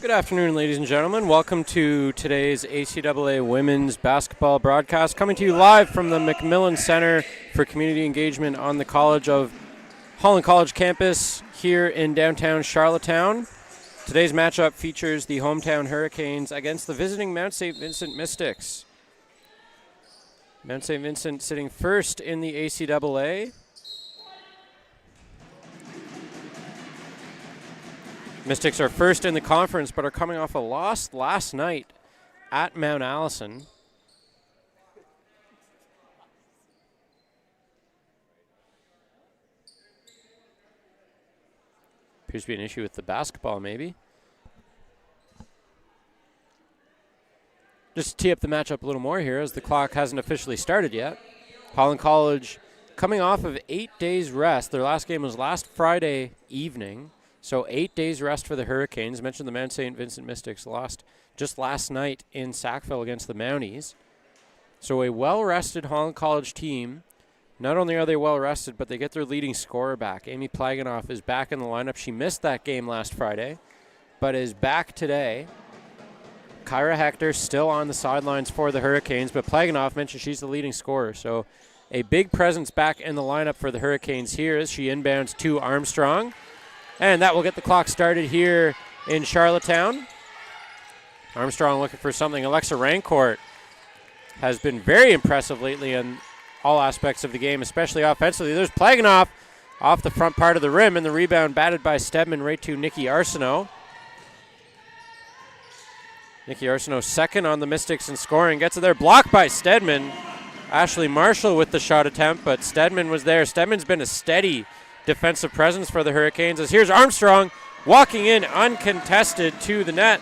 Good afternoon, ladies and gentlemen. Welcome to today's ACAA women's basketball broadcast, coming to you live from the McMillan Center for Community Engagement on the Holland College campus here in downtown Charlottetown. Today's matchup features the hometown Hurricanes against the visiting Mount St. Vincent Mystics. Mount St. Vincent sitting first in the ACAA. Mystics are first in the conference, but are coming off a loss last night at Mount Allison. Appears to be an issue with the basketball, maybe. Just to tee up the matchup a little more here, as the clock hasn't officially started yet. Holland College coming off of 8 days rest. Their last game was last Friday evening. So 8 days rest for the Hurricanes. Mentioned the Mount St. Vincent Mystics lost just last night in Sackville against the Mounties. So a well-rested Holland College team. Not only are they well-rested, but they get their leading scorer back. Amy Plaganoff is back in the lineup. She missed that game last Friday, but is back today. Kyra Hector still on the sidelines for the Hurricanes, but Plaganoff mentioned she's the leading scorer. So a big presence back in the lineup for the Hurricanes here as she inbounds to Armstrong. And that will get the clock started here in Charlottetown. Armstrong looking for something. Alexa Rancourt has been very impressive lately in all aspects of the game, especially offensively. There's Plaganoff off the front part of the rim, and the rebound batted by Stedman right to Nikki Arsenault. Nikki Arsenault second on the Mystics in scoring. Gets it there, blocked by Stedman. Ashley Marshall with the shot attempt, but Stedman was there. Stedman's been a steady defensive presence for the Hurricanes, as here's Armstrong walking in uncontested to the net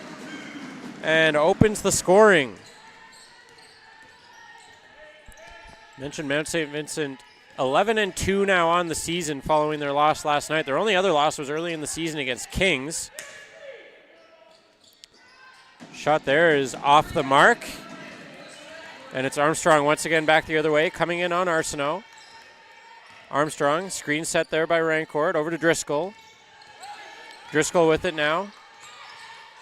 and opens the scoring. Mentioned Mount St. Vincent 11-2 now on the season following their loss last night. Their only other loss was early in the season against Kings. Shot there is off the mark, and it's Armstrong once again back the other way, coming in on Arsenault. Armstrong, screen set there by Rancourt, over to Driscoll. Driscoll with it now.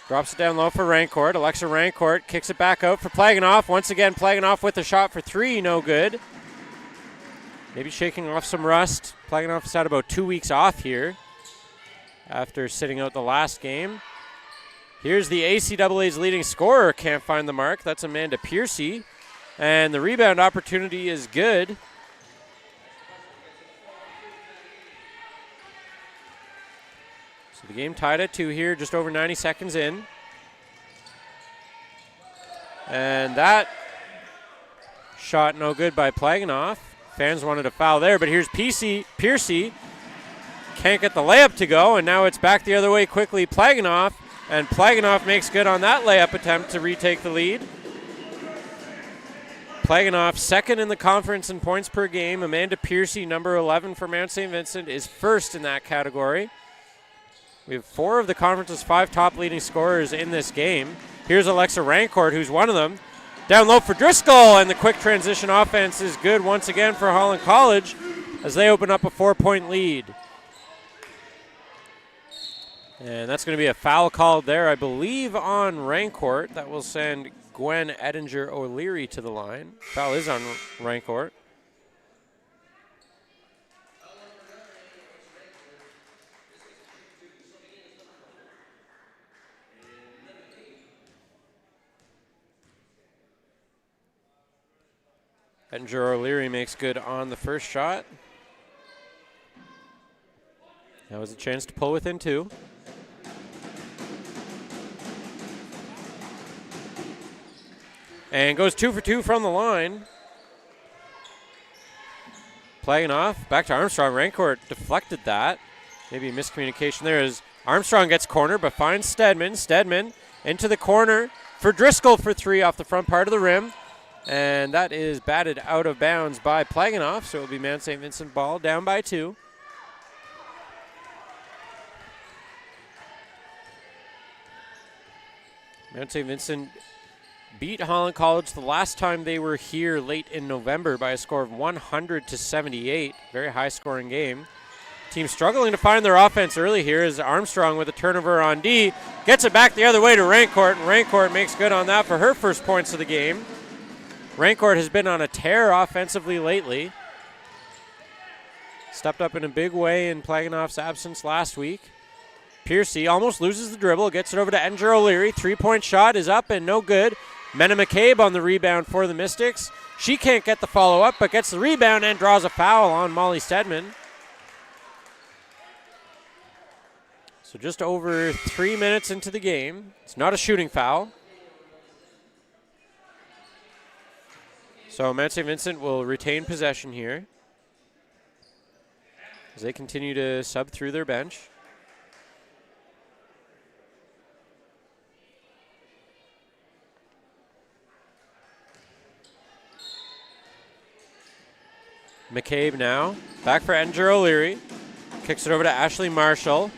Drops it down low for Rancourt. Alexa Rancourt kicks it back out for Plaganoff. Once again, Plaganoff with the shot for three, no good. Maybe shaking off some rust. Plaganoff has had about 2 weeks off here after sitting out the last game. Here's the ACAA's leading scorer, can't find the mark. That's Amanda Piercy. And the rebound opportunity is good. So the game tied at 2 here, just over 90 seconds in. And that shot no good by Plaganoff. Fans wanted a foul there, but here's Piercy. Can't get the layup to go, and now it's back the other way quickly. Plaganoff, and Plaganoff makes good on that layup attempt to retake the lead. Plaganoff second in the conference in points per game. Amanda Piercy, number 11 for Mount St. Vincent, is first in that category. We have 4 of the conference's 5 top leading scorers in this game. Here's Alexa Rancourt, who's one of them. Down low for Driscoll, and the quick transition offense is good once again for Holland College as they open up a 4-point lead. And that's going to be a foul called there, I believe, on Rancourt. That will send Gwen Edinger O'Leary to the line. Foul is on Rancourt. Edinger O'Leary makes good on the first shot. That was a chance to pull within 2. And goes 2 for 2 from the line. Plaganoff, back to Armstrong. Rancourt deflected that. Maybe a miscommunication there as Armstrong gets corner but finds Stedman. Stedman into the corner for Driscoll for 3 off the front part of the rim. And that is batted out of bounds by Plaganoff, so it will be Mount St. Vincent ball down by 2. Mount St. Vincent beat Holland College the last time they were here late in November by a score of 100-78. Very high-scoring game. Team struggling to find their offense early here as Armstrong with a turnover on D. Gets it back the other way to Rancourt, and Rancourt makes good on that for her first points of the game. Rancourt has been on a tear offensively lately. Stepped up in a big way in Plaganoff's absence last week. Piercy almost loses the dribble, gets it over to Edinger O'Leary. Three-point shot is up and no good. Mena McCabe on the rebound for the Mystics. She can't get the follow-up, but gets the rebound and draws a foul on Molly Stedman. So just over 3 minutes into the game. It's not a shooting foul. So Mount St. Vincent will retain possession here as they continue to sub through their bench. McCabe now, back for Edinger O'Leary. Kicks it over to Ashley Marshall.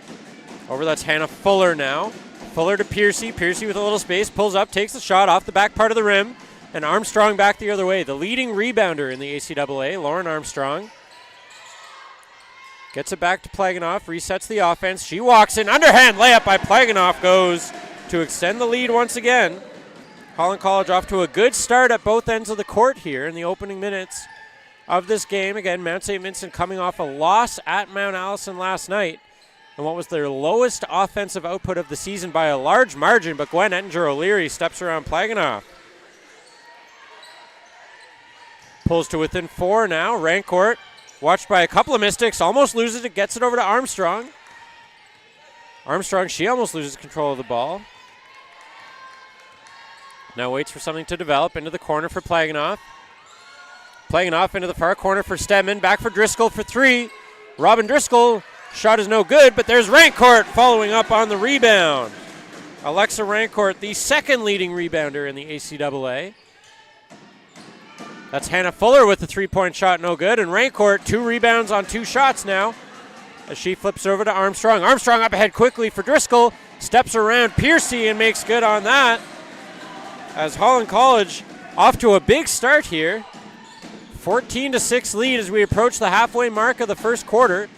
Over, that's Hannah Fuller now. Fuller to Piercy. Piercy with a little space, pulls up, takes the shot off the back part of the rim, and Armstrong back the other way. The leading rebounder in the ACAA, Lauren Armstrong. Gets it back to Plaganoff, resets the offense. She walks in, underhand layup by Plaganoff goes to extend the lead once again. Holland College off to a good start at both ends of the court here in the opening minutes of this game. Again, Mount St. Vincent coming off a loss at Mount Allison last night, and what was their lowest offensive output of the season by a large margin, but Gwen Edinger O'Leary steps around Plaganoff. Pulls to within 4 now. Rancourt, watched by a couple of Mystics, almost loses it, gets it over to Armstrong. Armstrong, she almost loses control of the ball. Now waits for something to develop into the corner for Plaganoff. Plaganoff into the far corner for Stedman, back for Driscoll for 3. Robin Driscoll, shot is no good, but there's Rancourt following up on the rebound. Alexa Rancourt, the second leading rebounder in the ACAA. That's Hannah Fuller with the three-point shot, no good. And Rancourt, 2 rebounds on 2 shots now as she flips over to Armstrong. Armstrong up ahead quickly for Driscoll. Steps around Piercy and makes good on that. As Holland College off to a big start here. 14-6 lead as we approach the halfway mark of the first quarter.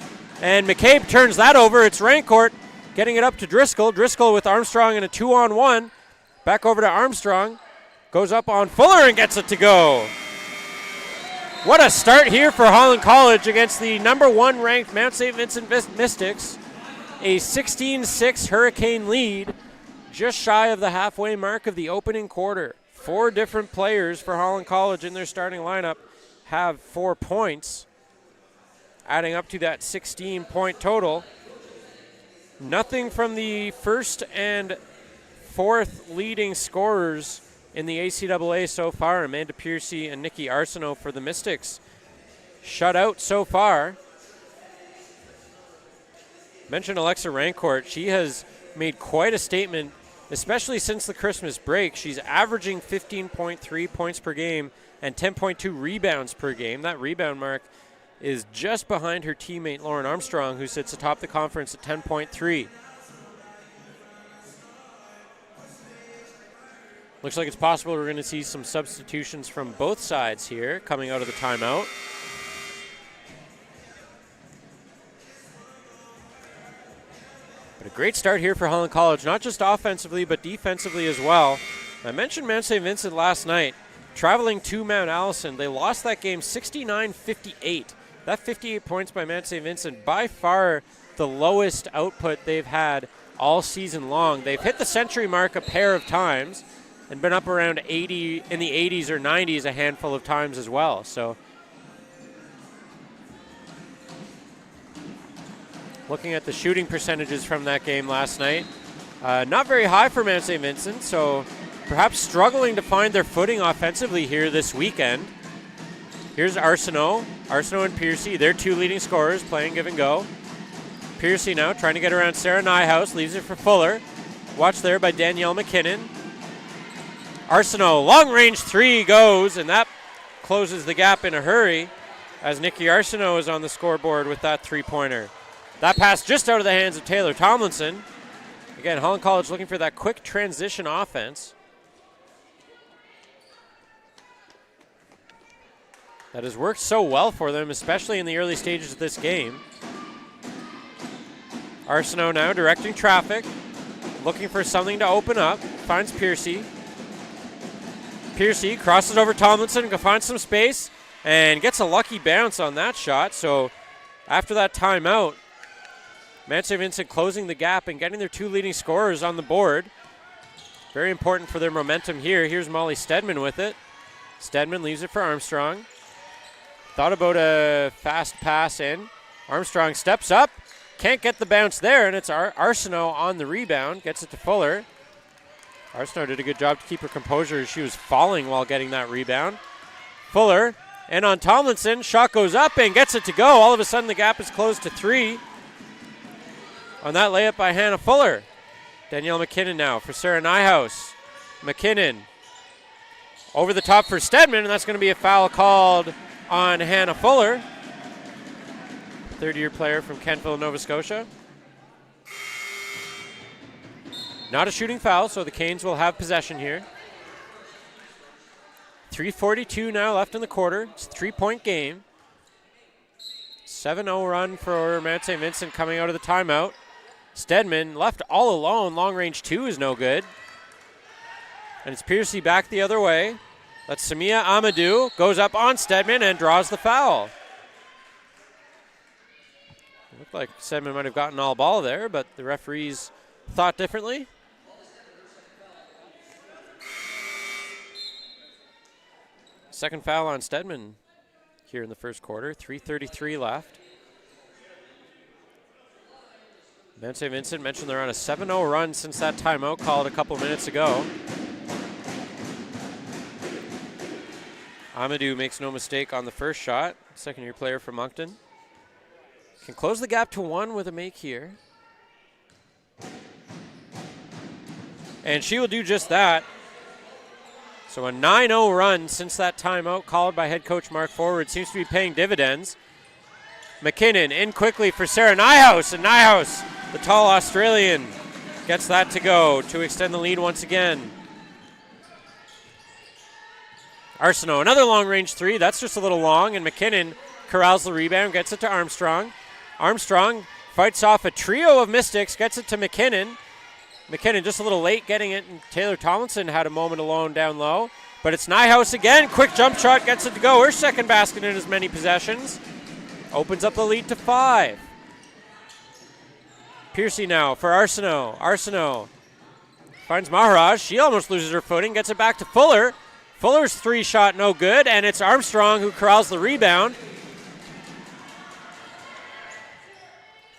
And McCabe turns that over. It's Rancourt getting it up to Driscoll. Driscoll with Armstrong in a 2-on-1. Back over to Armstrong. Goes up on Fuller and gets it to go. What a start here for Holland College against the number 1 ranked Mount St. Vincent Mystics. A 16-6 Hurricane lead, just shy of the halfway mark of the opening quarter. 4 different players for Holland College in their starting lineup have 4 points, adding up to that 16-point total. Nothing from the first and fourth leading scorers in the ACAA so far. Amanda Piercy and Nikki Arsenault for the Mystics shut out so far. Mentioned Alexa Rancourt. She has made quite a statement, especially since the Christmas break. She's averaging 15.3 points per game and 10.2 rebounds per game. That rebound mark is just behind her teammate Lauren Armstrong, who sits atop the conference at 10.3. Looks like it's possible we're going to see some substitutions from both sides here coming out of the timeout. But a great start here for Holland College, not just offensively but defensively as well. I mentioned Mount St. Vincent last night, traveling to Mount Allison. They lost that game 69-58. That 58 points by Mount St. Vincent, by far the lowest output they've had all season long. They've hit the century mark a pair of times and been up around 80 in the 80s or 90s a handful of times as well. So looking at the shooting percentages from that game last night, not very high for Mount St. Vincent, so perhaps struggling to find their footing offensively here this weekend. Here's Arsenault and Piercy, their 2 leading scorers, playing give and go. Piercy now trying to get around Sarah Nyhouse, leaves it for Fuller. Watched there by Danielle McKinnon. Arsenault, long-range 3 goes, and that closes the gap in a hurry as Nikki Arsenault is on the scoreboard with that 3-pointer. That pass just out of the hands of Taylor Tomlinson. Again, Holland College looking for that quick transition offense. That has worked so well for them, especially in the early stages of this game. Arsenault now directing traffic, looking for something to open up. Finds Piercy. Piercy crosses over Tomlinson, can find some space, and gets a lucky bounce on that shot. So after that timeout, Mount St. Vincent closing the gap and getting their 2 leading scorers on the board. Very important for their momentum here. Here's Molly Stedman with it. Stedman leaves it for Armstrong. Thought about a fast pass in. Armstrong steps up. Can't get the bounce there, and it's Arsenault on the rebound. Gets it to Fuller. Arsenault did a good job to keep her composure as she was falling while getting that rebound. Fuller, and on Tomlinson. Shot goes up and gets it to go. All of a sudden, the gap is closed to 3. On that layup by Hannah Fuller. Danielle McKinnon now for Sarah Nyhouse. McKinnon over the top for Stedman, and that's going to be a foul called on Hannah Fuller, third-year player from Kentville, Nova Scotia. Not a shooting foul, so the Canes will have possession here. 3:42 now left in the quarter. It's a 3-point game. 7-0 run for Mount St. Vincent coming out of the timeout. Stedman left all alone. Long range 2 is no good. And it's Piercy back the other way. That's Samia Amadou. Goes up on Stedman and draws the foul. It looked like Stedman might have gotten all ball there, but the referees thought differently. Second foul on Stedman here in the first quarter. 3:33 left. Mount St. Vincent mentioned they're on a 7-0 run since that timeout called a couple minutes ago. Amadou makes no mistake on the first shot. Second-year player from Moncton. Can close the gap to 1 with a make here. And she will do just that. So a 9-0 run since that timeout called by head coach Mark Forward seems to be paying dividends. McKinnon in quickly for Sarah Nyhouse, and Nyhouse, the tall Australian, gets that to go to extend the lead once again. Arsenault, another long-range 3. That's just a little long, and McKinnon corrals the rebound, gets it to Armstrong. Armstrong fights off a trio of Mystics, gets it to McKinnon. McKinnon just a little late getting it, and Taylor Tomlinson had a moment alone down low. But it's Nyhouse again. Quick jump shot gets it to go. Her second basket in as many possessions. Opens up the lead to 5. Piercy now for Arsenault. Arsenault finds Maharaj. She almost loses her footing. Gets it back to Fuller. Fuller's 3 shot no good, and it's Armstrong who corrals the rebound.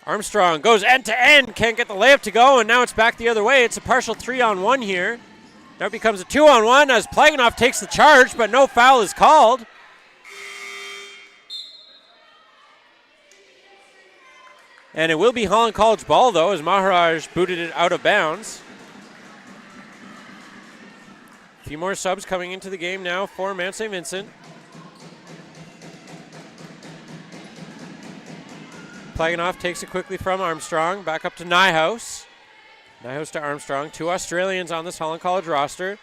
Armstrong goes end to end, can't get the layup to go, and now it's back the other way. It's a partial 3-on-1 here. Now it becomes a 2-on-1 as Plaganoff takes the charge, but no foul is called. And it will be Holland College ball, though, as Maharaj booted it out of bounds. A few more subs coming into the game now for Mount St. Vincent. Plaganoff takes it quickly from Armstrong. Back up to Nyhouse. Nyhouse to Armstrong. 2 Australians on this Holland College roster.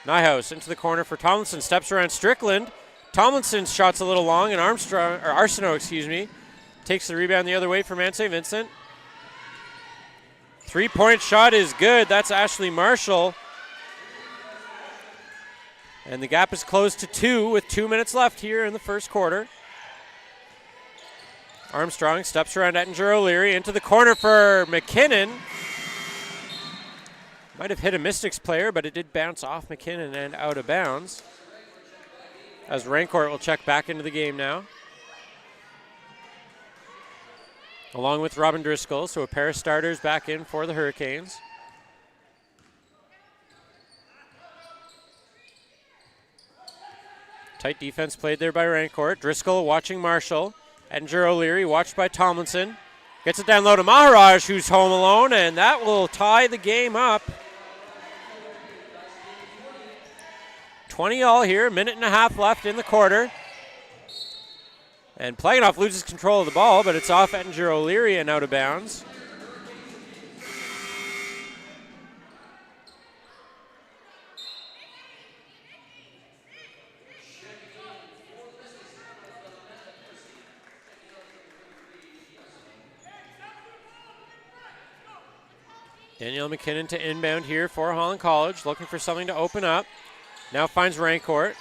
Nyhouse into the corner for Tomlinson. Steps around Strickland. Tomlinson's shot's a little long, and Arsenault, takes the rebound the other way for Mount St. Vincent. 3-point shot is good. That's Ashley Marshall. And the gap is closed to 2 with 2 minutes left here in the first quarter. Armstrong steps around Ettinger O'Leary into the corner for McKinnon. Might have hit a Mystics player, but it did bounce off McKinnon and out of bounds. As Rancourt will check back into the game now. Along with Robin Driscoll, so a pair of starters back in for the Hurricanes. Tight defense played there by Rancourt. Driscoll watching Marshall. Ettinger O'Leary watched by Tomlinson. Gets it down low to Maharaj, who's home alone, and that will tie the game up. 20 all here, 1.5 minutes left in the quarter. And Plaganoff loses control of the ball, but it's off Ettinger O'Leary and out of bounds. Danielle McKinnon to inbound here for Holland College, looking for something to open up. Now finds Rancourt.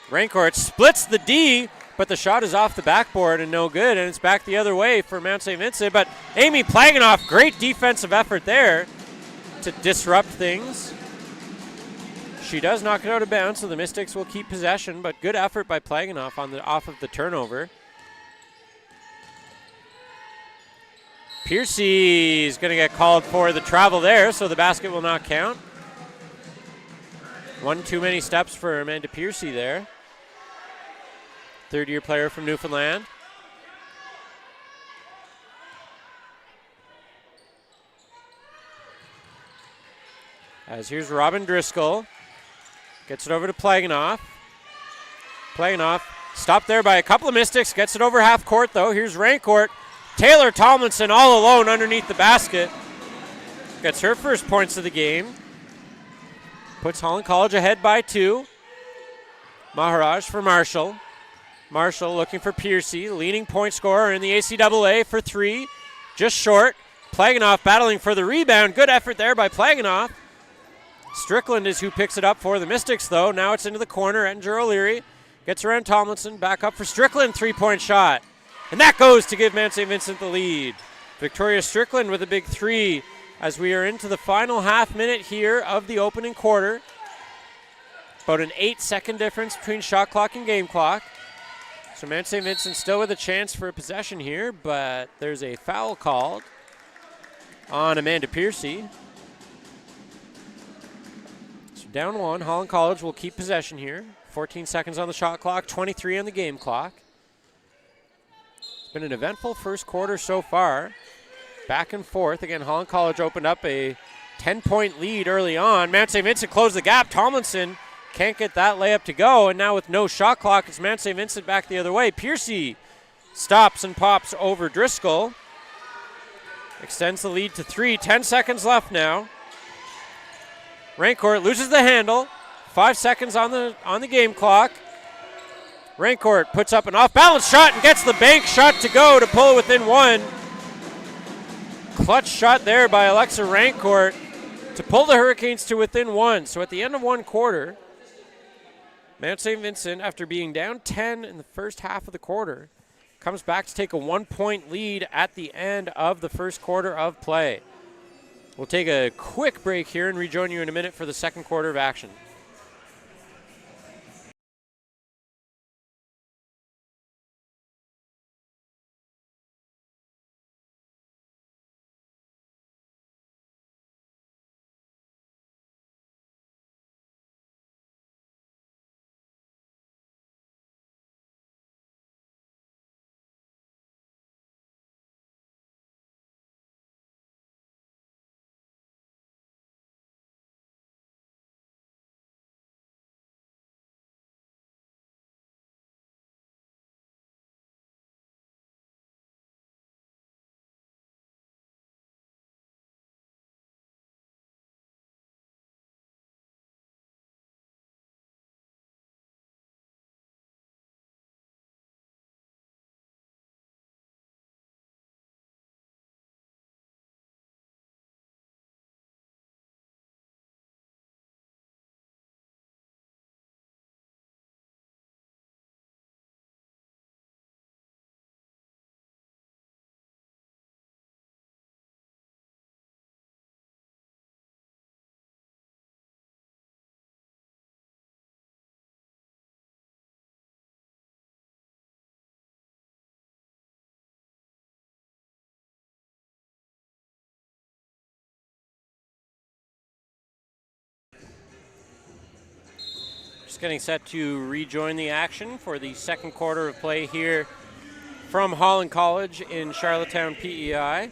Rancourt splits the D, but the shot is off the backboard and no good, and it's back the other way for Mount St. Vincent. But Amy Plaganoff, great defensive effort there to disrupt things. She does knock it out of bounds, so the Mystics will keep possession, but good effort by Plaganoff on the off of the turnover. Piercy is going to get called for the travel there, so the basket will not count. One too many steps for Amanda Piercy there. Third-year player from Newfoundland. As here's Robin Driscoll. Gets it over to Plaganoff. Plaganoff stopped there by a couple of Mystics. Gets it over half court, though. Here's Rancourt. Taylor Tomlinson all alone underneath the basket. Gets her first points of the game. Puts Holland College ahead by 2. Maharaj for Marshall. Marshall looking for Piercy. Leading point scorer in the ACAA for 3. Just short. Plaganoff battling for the rebound. Good effort there by Plaganoff. Strickland is who picks it up for the Mystics, though. Now it's into the corner. Ettinger O'Leary gets around Tomlinson. Back up for Strickland. 3-point shot. And that goes to give Mount St. Vincent the lead. Victoria Strickland with a big 3 as we are into the final half minute here of the opening quarter. About an 8-second difference between shot clock and game clock. So Mount St. Vincent still with a chance for a possession here, but there's a foul called on Amanda Piercy. Down 1, Holland College will keep possession here. 14 seconds on the shot clock, 23 on the game clock. It's been an eventful first quarter so far. Back and forth. Again, Holland College opened up a 10-point lead early on. Mount St. Vincent closed the gap. Tomlinson can't get that layup to go, and now with no shot clock, it's Mount St. Vincent back the other way. Piercy stops and pops over Driscoll. Extends the lead to 3. 10 seconds left now. Rancourt loses the handle. 5 seconds on the game clock. Rancourt puts up an off-balance shot and gets the bank shot to go to pull it within 1. Clutch shot there by Alexa Rancourt to pull the Hurricanes to within 1. So at the end of one quarter, Mount St. Vincent, after being down 10 in the first half of the quarter, comes back to take a 1-point lead at the end of the first quarter of play. We'll take a quick break here and rejoin you in a minute for the second quarter of action. Just getting set to rejoin the action for the second quarter of play here from Holland College in Charlottetown, PEI.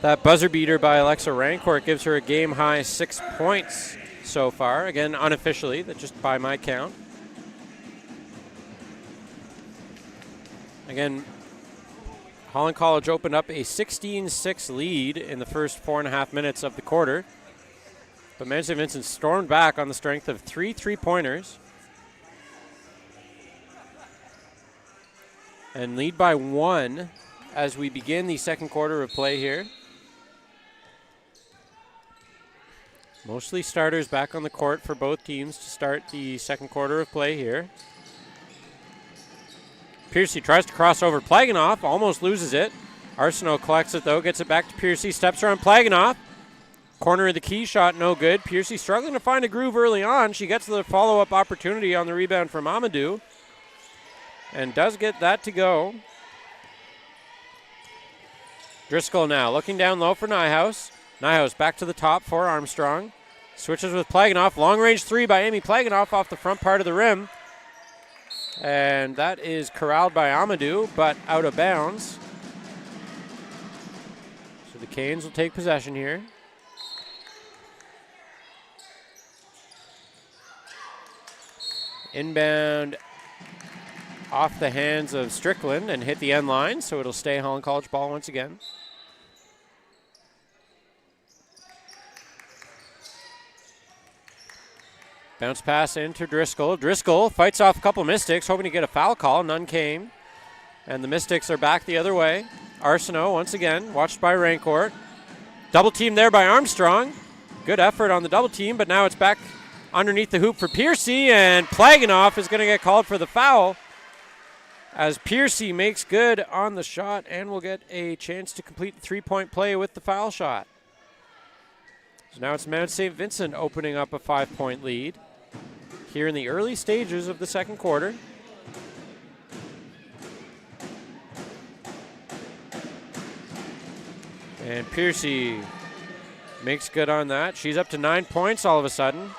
That buzzer beater by Alexa Rancourt gives her a game-high 6 points so far. Again, unofficially, that's just by my count. Again, Holland College opened up a 16-6 lead in the first 4.5 minutes of the quarter. But Mount St. Vincent stormed back on the strength of 3 3-pointers. And lead by 1 as we begin the second quarter of play here. Mostly starters back on the court for both teams to start the second quarter of play here. Piercy tries to cross over Plaganoff, almost loses it. Arsenault collects it though, gets it back to Piercy, steps around Plaganoff. Corner of the key shot, no good. Piercy struggling to find a groove early on. She gets the follow-up opportunity on the rebound from Amadou and does get that to go. Driscoll now looking down low for Nyhouse. Nyhouse back to the top for Armstrong. Switches with Plaganoff. Long-range three by Amy Plaganoff off the front part of the rim. And that is corralled by Amadou, but out of bounds. So the Canes will take possession here. Inbound off the hands of Strickland and hit the end line, so it'll stay Holland College ball once again. Bounce pass into Driscoll. Driscoll fights off a couple Mystics, hoping to get a foul call. None came. And the Mystics are back the other way. Arsenault once again, watched by Rancourt. Double team there by Armstrong. Good effort on the double team, but now it's back underneath the hoop for Piercy, and Plaganoff is going to get called for the foul as Piercy makes good on the shot and will get a chance to complete the three-point play with the foul shot. So now it's Mount St. Vincent opening up a 5-point lead here in the early stages of the second quarter. And Piercy makes good on that. She's up to 9 points all of a sudden.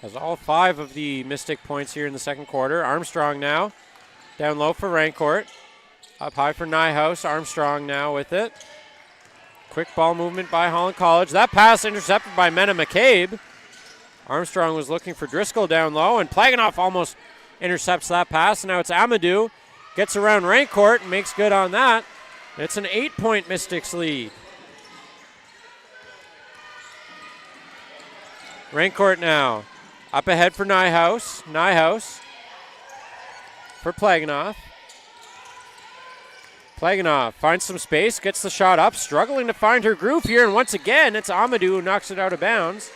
Has all 5 of the Mystic points here in the second quarter. Armstrong now down low for Rancourt. Up high for Nyhouse. Armstrong now with it. Quick ball movement by Holland College. That pass intercepted by Mena McCabe. Armstrong was looking for Driscoll down low, and Plaganoff almost intercepts that pass. And now it's Amadou. Gets around Rancourt and makes good on that. It's an 8-point Mystics lead. Rancourt now. Up ahead for Nyhouse. Nyhouse for Plaganoff. Plaganoff finds some space, gets the shot up, struggling to find her groove here, and once again, it's Amadou who knocks it out of bounds,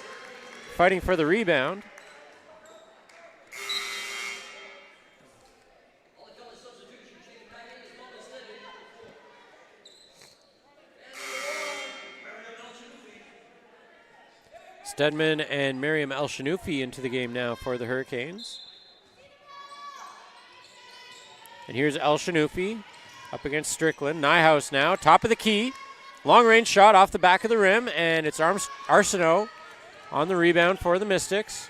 fighting for the rebound. Stedman and Miriam El-Shanoufi into the game now for the Hurricanes. And here's El-Shanoufi up against Strickland. Nyhouse now, top of the key. Long-range shot off the back of the rim, and it's Arsenault on the rebound for the Mystics.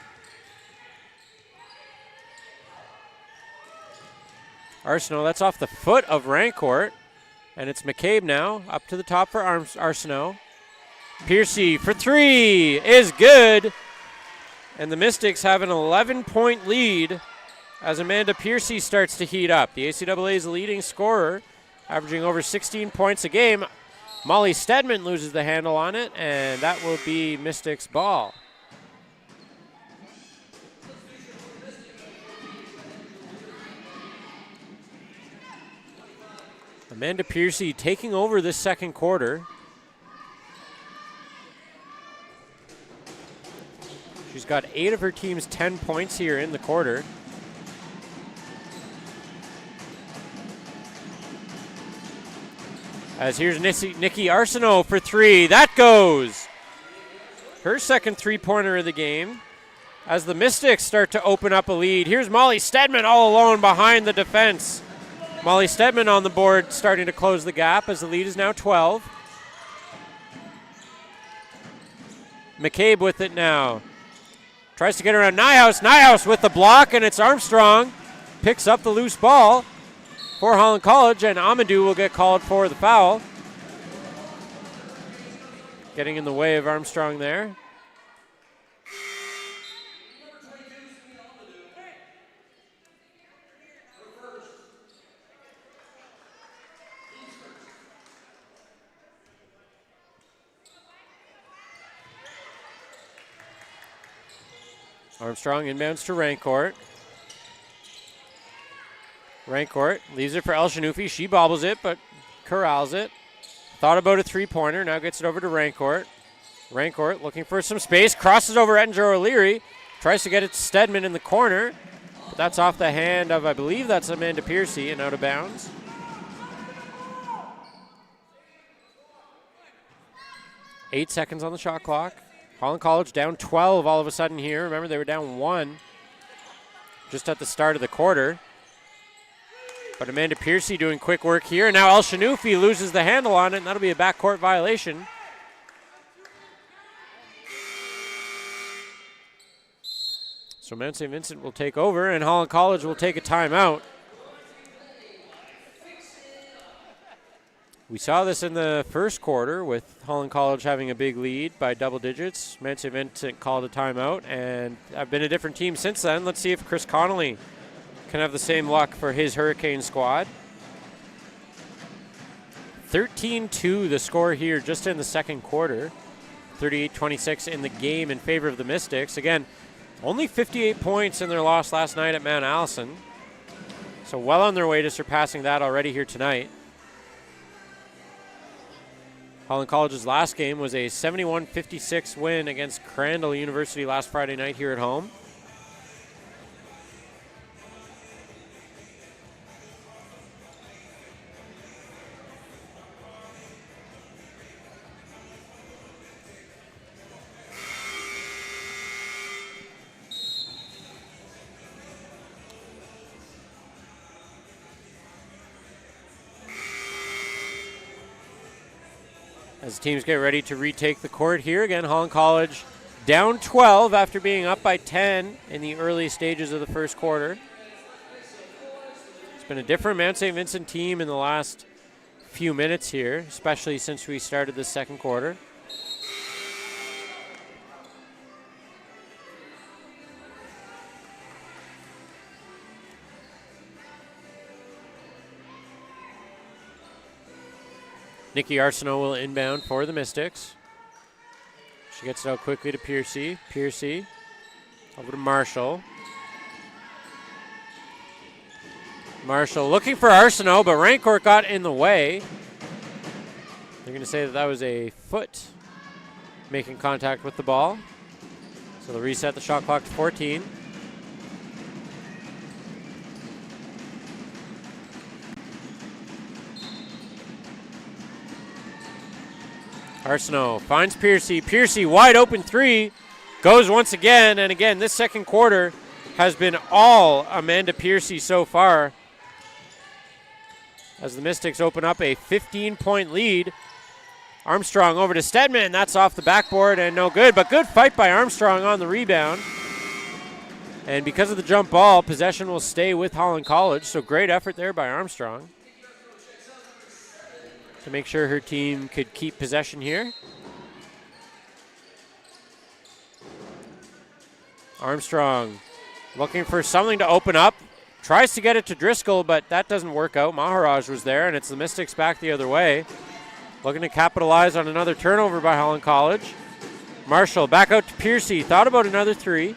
Arsenault, that's off the foot of Rancourt. And it's McCabe now, up to the top for Arsenault. Piercy for three is good. And the Mystics have an 11-point lead as Amanda Piercy starts to heat up. The ACAA's leading scorer, averaging over 16 points a game. Molly Stedman loses the handle on it, and that will be Mystics' ball. Amanda Piercy taking over this second quarter. She's got 8 of her team's 10 points here in the quarter. As here's Nikki Arsenault for three. That goes. Her second three-pointer of the game. As the Mystics start to open up a lead. Here's Molly Stedman all alone behind the defense. Molly Stedman on the board starting to close the gap as the lead is now 12. McCabe with it now. Tries to get around Nyhouse. Nyhouse with the block, and it's Armstrong. Picks up the loose ball for Holland College, and Amadou will get called for the foul. Getting in the way of Armstrong there. Armstrong inbounds to Rancourt. Rancourt leaves it for El Shanoufi. She bobbles it, but corrals it. Thought about a three-pointer. Now gets it over to Rancourt. Rancourt looking for some space. Crosses over Ettinger O'Leary. Tries to get it to Stedman in the corner. But that's off the hand of, I believe that's Amanda Piercy, and out of bounds. Eight seconds on the shot clock. Holland College down 12 all of a sudden here. Remember, they were down 1 just at the start of the quarter. But Amanda Piercy doing quick work here. And now El Shanoufi loses the handle on it, and that'll be a backcourt violation. So Mount St. Vincent will take over, and Holland College will take a timeout. We saw this in the first quarter with Holland College having a big lead by double digits. Mount St. Vincent called a timeout, and I've been a different team since then. Let's see if Chris Connolly can have the same luck for his Hurricane squad. 13-2 the score here just in the second quarter. 38-26 in the game in favor of the Mystics. Again, only 58 points in their loss last night at Mount Allison. So well on their way to surpassing that already here tonight. Holland College's last game was a 71-56 win against Crandall University last Friday night here at home. As the teams get ready to retake the court here, again, Holland College down 12 after being up by 10 in the early stages of the first quarter. It's been a different Mount St. Vincent team in the last few minutes here, especially since we started the second quarter. Nikki Arsenault will inbound for the Mystics. She gets it out quickly to Piercy. Piercy over to Marshall. Marshall looking for Arsenault, but Rancourt got in the way. They're going to say that that was a foot making contact with the ball. So they'll reset the shot clock to 14. Arsenault finds Piercy. Piercy wide open three. Goes once again. And again, this second quarter has been all Amanda Piercy so far. As the Mystics open up a 15-point lead. Armstrong over to Stedman. That's off the backboard and no good. But good fight by Armstrong on the rebound. And because of the jump ball, possession will stay with Holland College. So great effort there by Armstrong to make sure her team could keep possession here. Armstrong looking for something to open up. Tries to get it to Driscoll, but that doesn't work out. Maharaj was there, and it's the Mystics back the other way. Looking to capitalize on another turnover by Holland College. Marshall back out to Piercy. Thought about another three.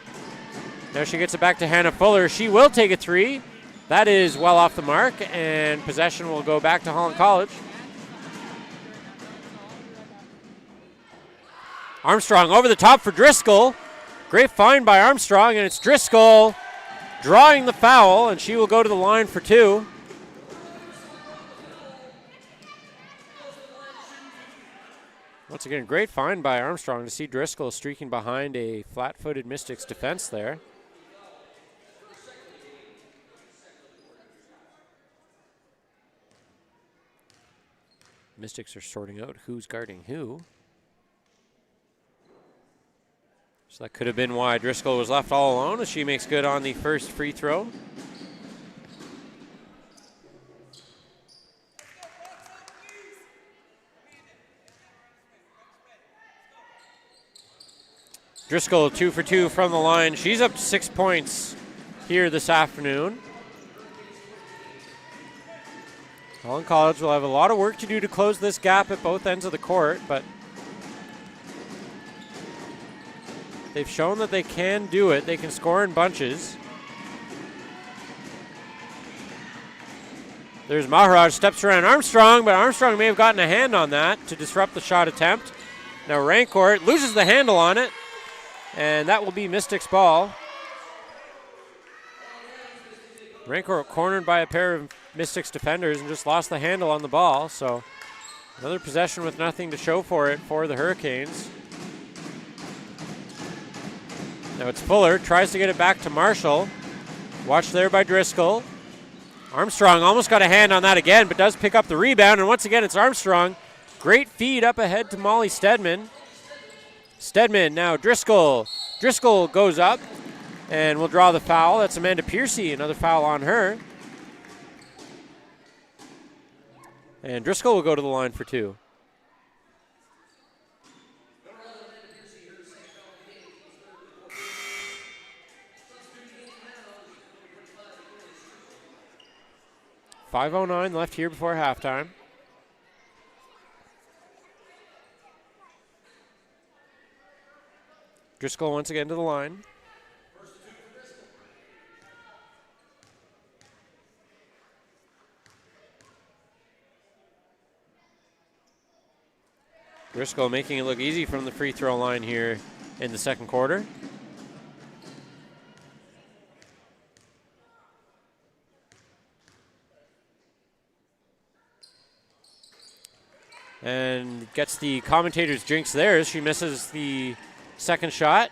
Now she gets it back to Hannah Fuller. She will take a three. That is well off the mark, and possession will go back to Holland College. Armstrong over the top for Driscoll. Great find by Armstrong, and it's Driscoll drawing the foul, and she will go to the line for two. Once again, great find by Armstrong to see Driscoll streaking behind a flat-footed Mystics defense there. Mystics are sorting out who's guarding who. So that could have been why Driscoll was left all alone as she makes good on the first free throw. Driscoll 2 for 2 from the line. She's up to 6 points here this afternoon. Holland College will have a lot of work to do to close this gap at both ends of the court, but they've shown that they can do it. They can score in bunches. There's Maharaj, steps around Armstrong, but Armstrong may have gotten a hand on that to disrupt the shot attempt. Now Rancourt loses the handle on it, and that will be Mystics' ball. Rancourt cornered by a pair of Mystics defenders and just lost the handle on the ball, so another possession with nothing to show for it for the Hurricanes. Now it's Fuller, tries to get it back to Marshall. Watched there by Driscoll. Armstrong almost got a hand on that again, but does pick up the rebound, and once again it's Armstrong. Great feed up ahead to Molly Stedman. Stedman, now Driscoll. Driscoll goes up and will draw the foul. That's Amanda Piercy, another foul on her. And Driscoll will go to the line for 2. .509 left here before halftime. Driscoll once again to the line. Driscoll making it look easy from the free throw line here in the second quarter. And gets the commentator's jinx there as she misses the second shot.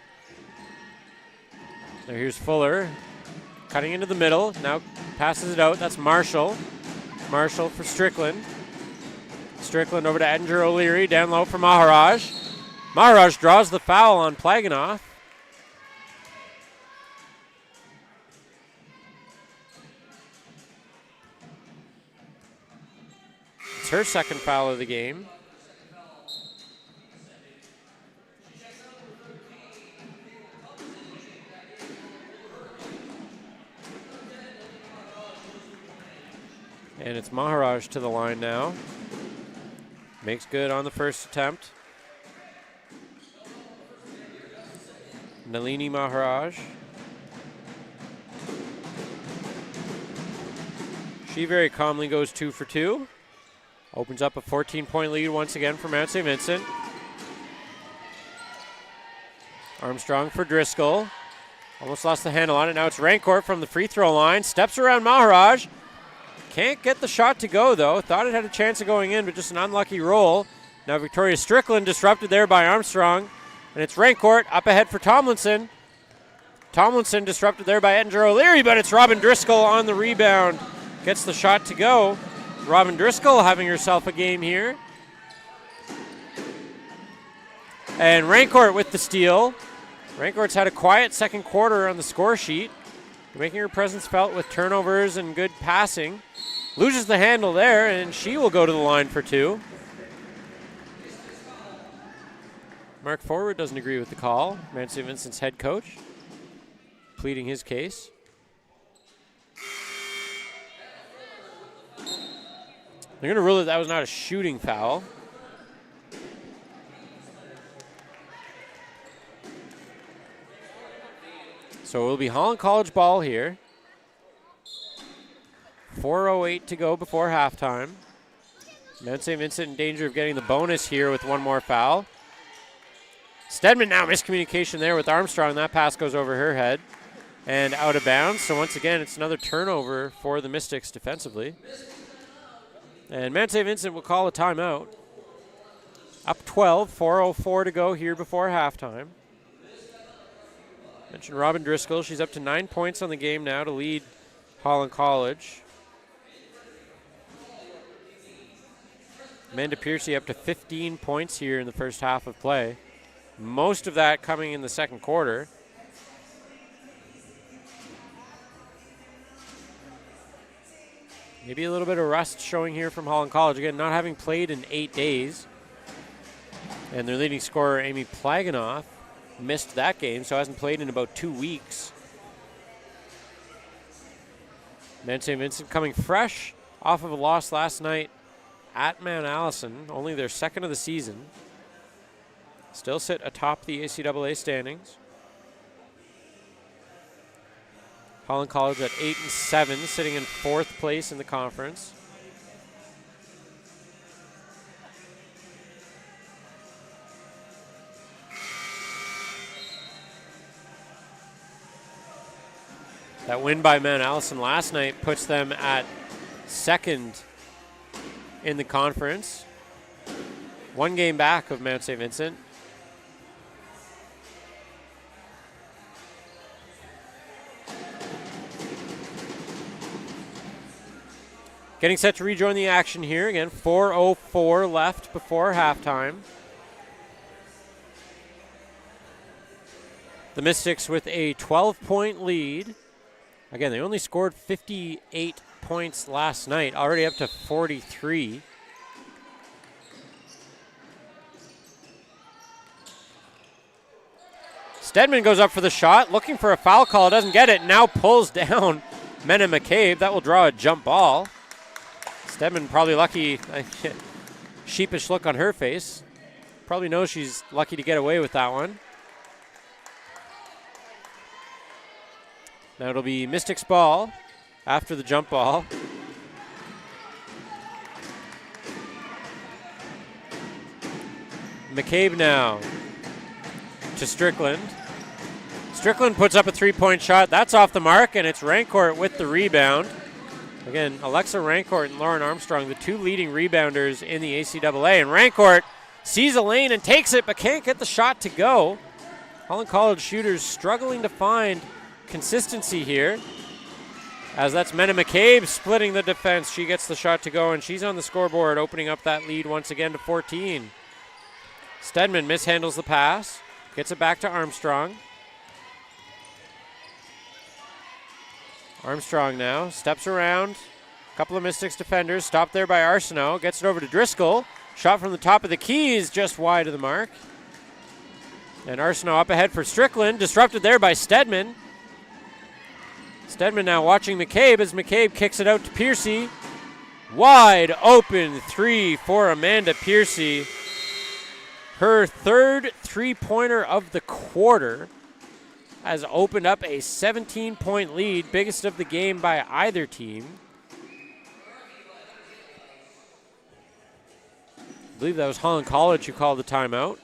Now here's Fuller cutting into the middle. Now passes it out. That's Marshall. Marshall for Strickland. Strickland over to Edinger O'Leary. Down low for Maharaj. Maharaj draws the foul on Plaganoff. It's her second foul of the game. And it's Maharaj to the line now. Makes good on the first attempt. Nalini Maharaj. She very calmly goes 2 for 2. Opens up a 14-point lead once again for Mount St. Vincent. Armstrong for Driscoll. Almost lost the handle on it. Now it's Rancourt from the free throw line. Steps around Maharaj. Can't get the shot to go, though. Thought it had a chance of going in, but just an unlucky roll. Now Victoria Strickland disrupted there by Armstrong. And it's Rancourt up ahead for Tomlinson. Tomlinson disrupted there by Edinger O'Leary, but it's Robin Driscoll on the rebound. Gets the shot to go. Robin Driscoll having herself a game here. And Rancourt with the steal. Rancourt's had a quiet second quarter on the score sheet, making her presence felt with turnovers and good passing. Loses the handle there, and she will go to the line for 2. Mark Forward doesn't agree with the call. Mount St. Vincent's head coach pleading his case. They're going to rule that was not a shooting foul. So it will be Holland College ball here. 4:08 to go before halftime. Mount St. Vincent in danger of getting the bonus here with one more foul. Stedman now miscommunication there with Armstrong. That pass goes over her head and out of bounds. So once again, it's another turnover for the Mystics defensively. And Mount St. Vincent will call a timeout. Up 12, 4:04 to go here before halftime. Mentioned Robin Driscoll. She's up to 9 points on the game now to lead Holland College. Amanda Piercy up to 15 points here in the first half of play. Most of that coming in the second quarter. Maybe a little bit of rust showing here from Holland College. Again, not having played in 8 days. And their leading scorer, Amy Plaganoff, missed that game, so hasn't played in about 2 weeks. Mount St. Vincent coming fresh off of a loss last night at Mount Allison, only their second of the season. Still sit atop the ACAA standings. Holland College at 8-7, sitting in 4th place in the conference. That win by Mount Allison last night puts them at second in the conference. 1 game back of Mount St. Vincent. Getting set to rejoin the action here. Again, 4:04 left before halftime. The Mystics with a 12-point lead. Again, they only scored 58 points last night, already up to 43. Stedman goes up for the shot, looking for a foul call, doesn't get it, now pulls down Mena McCabe. That will draw a jump ball. Stedman probably lucky, sheepish look on her face. Probably knows she's lucky to get away with that one. Now it'll be Mystics ball after the jump ball. McCabe now to Strickland. Strickland puts up a 3-point shot. That's off the mark, and it's Rancourt with the rebound. Again, Alexa Rancourt and Lauren Armstrong, the 2 leading rebounders in the ACAA. And Rancourt sees a lane and takes it, but can't get the shot to go. Holland College shooters struggling to find consistency here, as that's Mena McCabe splitting the defense. She gets the shot to go, and she's on the scoreboard, opening up that lead once again to 14. Stedman mishandles the pass, gets it back to Armstrong. Armstrong now steps around. A couple of Mystics defenders, stopped there by Arsenault. Gets it over to Driscoll. Shot from the top of the key is just wide of the mark. And Arsenault up ahead for Strickland. Disrupted there by Stedman. Stedman now watching McCabe as McCabe kicks it out to Piercy. Wide open 3 for Amanda Piercy. Her 3rd 3-pointer of the quarter has opened up a 17-point lead, biggest of the game by either team. I believe that was Holland College who called the timeout.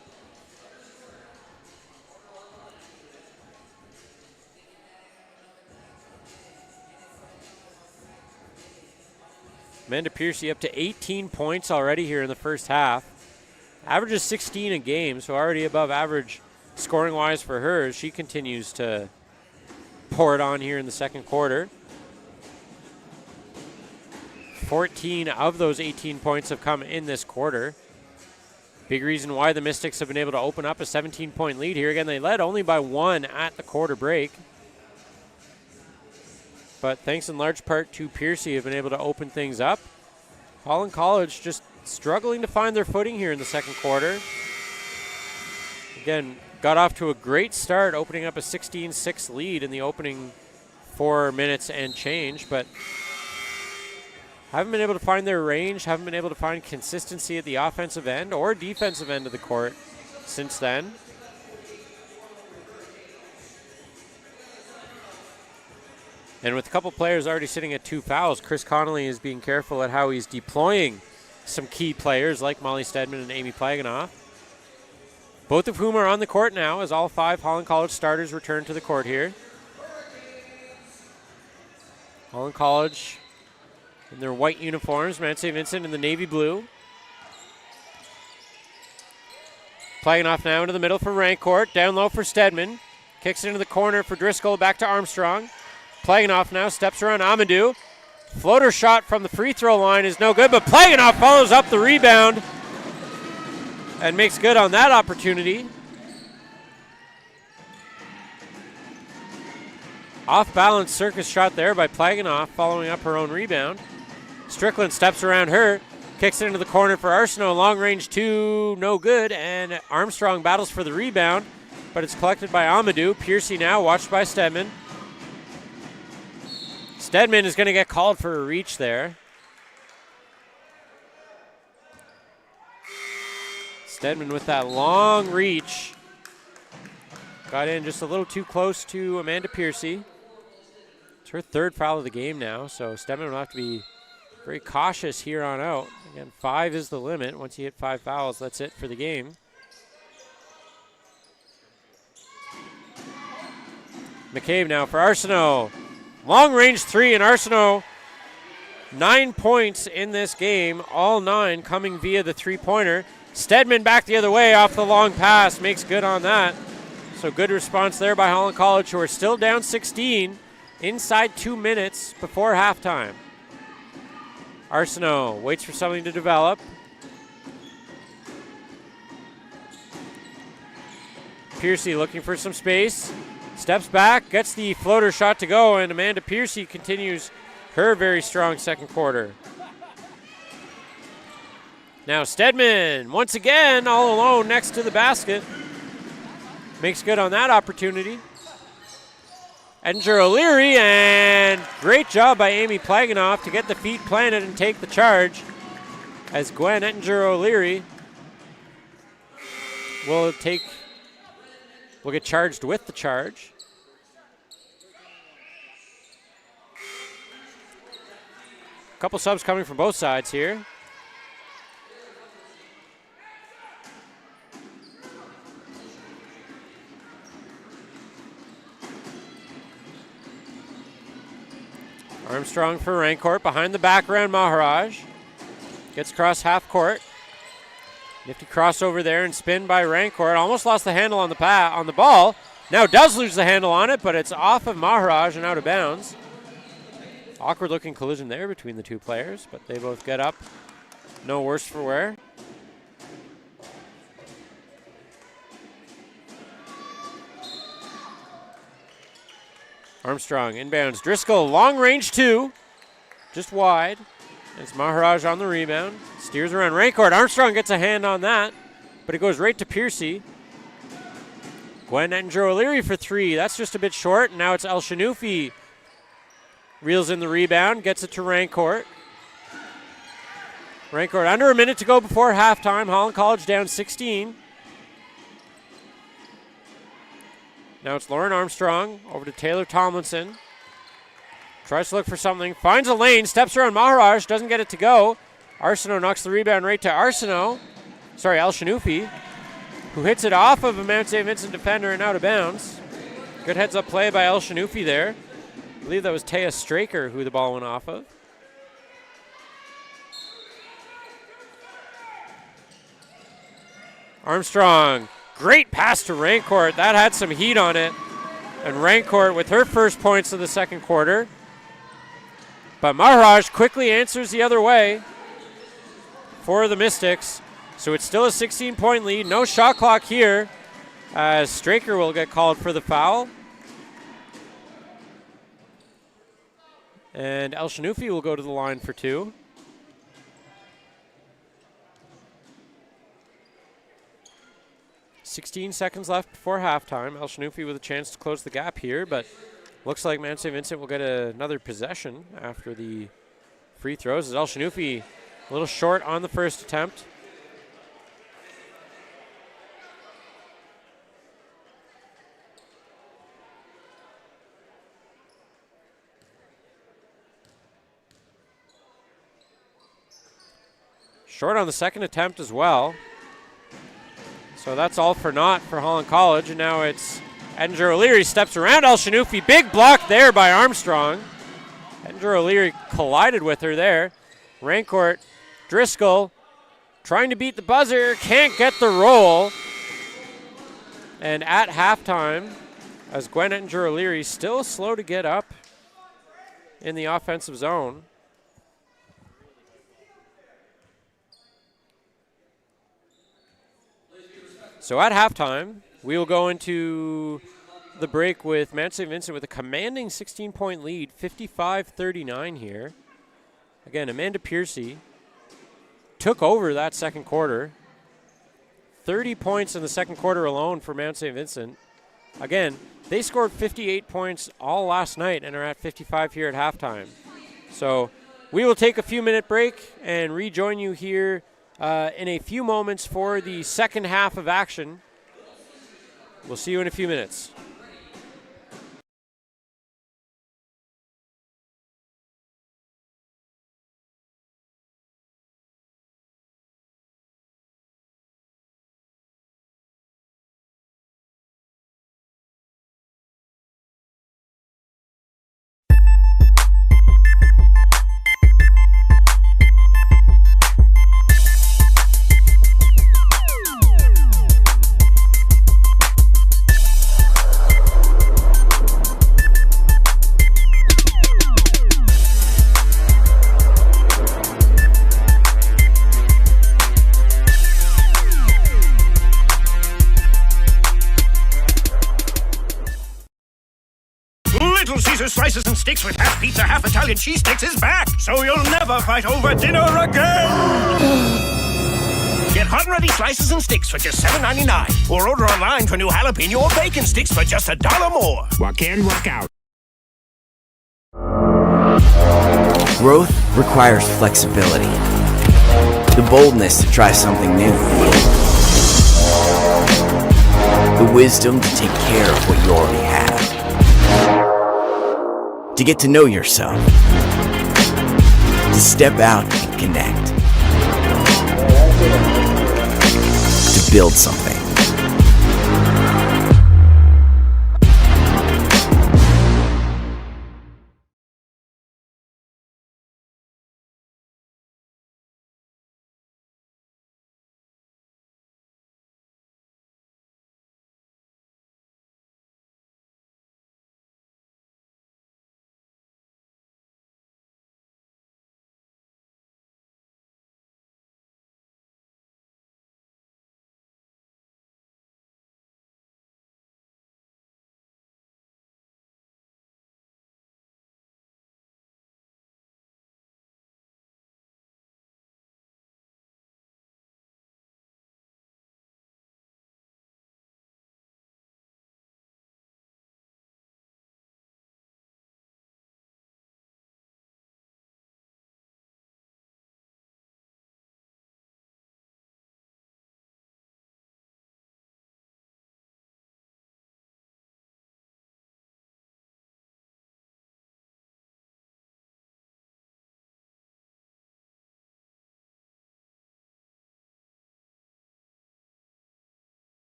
Amanda Piercy up to 18 points already here in the first half. Averages 16 a game, so already above average scoring-wise for her. She continues to pour it on here in the second quarter. 14 of those 18 points have come in this quarter. Big reason why the Mystics have been able to open up a 17-point lead here. Again, they led only by 1 at the quarter break. But thanks in large part to Piercy, have been able to open things up. Holland College just struggling to find their footing here in the second quarter. Again, got off to a great start, opening up a 16-6 lead in the opening 4 minutes and change, but haven't been able to find their range, haven't been able to find consistency at the offensive end or defensive end of the court since then. And with a couple players already sitting at 2 fouls, Chris Connolly is being careful at how he's deploying some key players like Molly Stedman and Amy Plaganoff. Both of whom are on the court now as all 5 Holland College starters return to the court here. Holland College in their white uniforms, Mount St. Vincent in the navy blue. Plaganoff now into the middle for Rancourt, down low for Stedman. Kicks it into the corner for Driscoll, back to Armstrong. Plaganoff now steps around Amadou. Floater shot from the free throw line is no good, but Plaganoff follows up the rebound and makes good on that opportunity. Off-balance circus shot there by Plaganoff, following up her own rebound. Strickland steps around her, kicks it into the corner for Arsenault. Long range 2, no good, and Armstrong battles for the rebound, but it's collected by Amadou. Piercy now watched by Stedman. Stedman is going to get called for a reach there. Stedman with that long reach. Got in just a little too close to Amanda Piercy. It's her 3rd foul of the game now, so Stedman will have to be very cautious here on out. Again, 5 is the limit. Once you hit 5 fouls, that's it for the game. McCabe now for Arsenault. Long range three, and Arsenault 9 points in this game, all 9 coming via the three-pointer. Stedman back the other way off the long pass, makes good on that. So good response there by Holland College, who are still down 16 inside 2 minutes before halftime. Arsenault waits for something to develop. Piercy looking for some space. Steps back, gets the floater shot to go, and Amanda Piercy continues her very strong second quarter. Now Stedman, once again, all alone next to the basket. Makes good on that opportunity. Edinger O'Leary, and great job by Amy Plaganoff to get the feet planted and take the charge, as Gwen Edinger O'Leary will get charged with the charge. Couple subs coming from both sides here. Armstrong for Rancourt, behind the back around Maharaj. Gets across half court. Nifty crossover there and spin by Rancourt. Almost lost the handle on the ball. Now does lose the handle on it, but it's off of Maharaj and out of bounds. Awkward looking collision there between the two players, but they both get up. No worse for wear. Armstrong inbounds. Driscoll, long range two. Just wide. It's Maharaj on the rebound. Steers around Rancourt. Armstrong gets a hand on that, but it goes right to Piercy. Gwen Edinger O'Leary for three. That's just a bit short. And now it's El Shanoufi. Reels in the rebound, gets it to Rancourt. Rancourt under a minute to go before halftime. Holland College down 16. Now it's Lauren Armstrong over to Taylor Tomlinson. Tries to look for something, finds a lane, steps around Maharaj, doesn't get it to go. Arsenault knocks the rebound right to El Shanoufi, who hits it off of a Mount St. Vincent defender and out of bounds. Good heads-up play by El Shanoufi there. I believe that was Taya Straker who the ball went off of. Armstrong, great pass to Rancourt. That had some heat on it. And Rancourt with her first points of the second quarter. But Maharaj quickly answers the other way for the Mystics. So it's still a 16-point lead. No shot clock here, as Straker will get called for the foul. And El Shanoufi will go to the line for two. .16 seconds left before halftime. El Shanoufi with a chance to close the gap here, but looks like Mount St. Vincent will get another possession after the free throws. As El Shanoufi a little short on the first attempt. Short on the second attempt as well. So that's all for naught for Holland College. And now it's Edinger O'Leary steps around El Shanoufi. Big block there by Armstrong. Edinger O'Leary collided with her there. Rancourt, Driscoll trying to beat the buzzer. Can't get the roll. And at halftime, as Gwen Edinger O'Leary still slow to get up in the offensive zone. So at halftime, we will go into the break with Mount St. Vincent with a commanding 16-point lead, 55-39 here. Again, Amanda Piercy took over that second quarter. 30 points in the second quarter alone for Mount St. Vincent. Again, they scored 58 points all last night and are at 55 here at halftime. So we will take a few-minute break and rejoin you here in a few moments for the second half of action. We'll see you in a few minutes. Sticks with half pizza, half Italian cheese sticks is back, so you'll never fight over dinner again! Get hot and ready slices and sticks for just $7.99. Or order online for new jalapeno or bacon sticks for just $1 more. Walk in, walk out. Growth requires flexibility, the boldness to try something new, the wisdom to take care of what you already have, to get to know yourself, to step out and connect, to build something.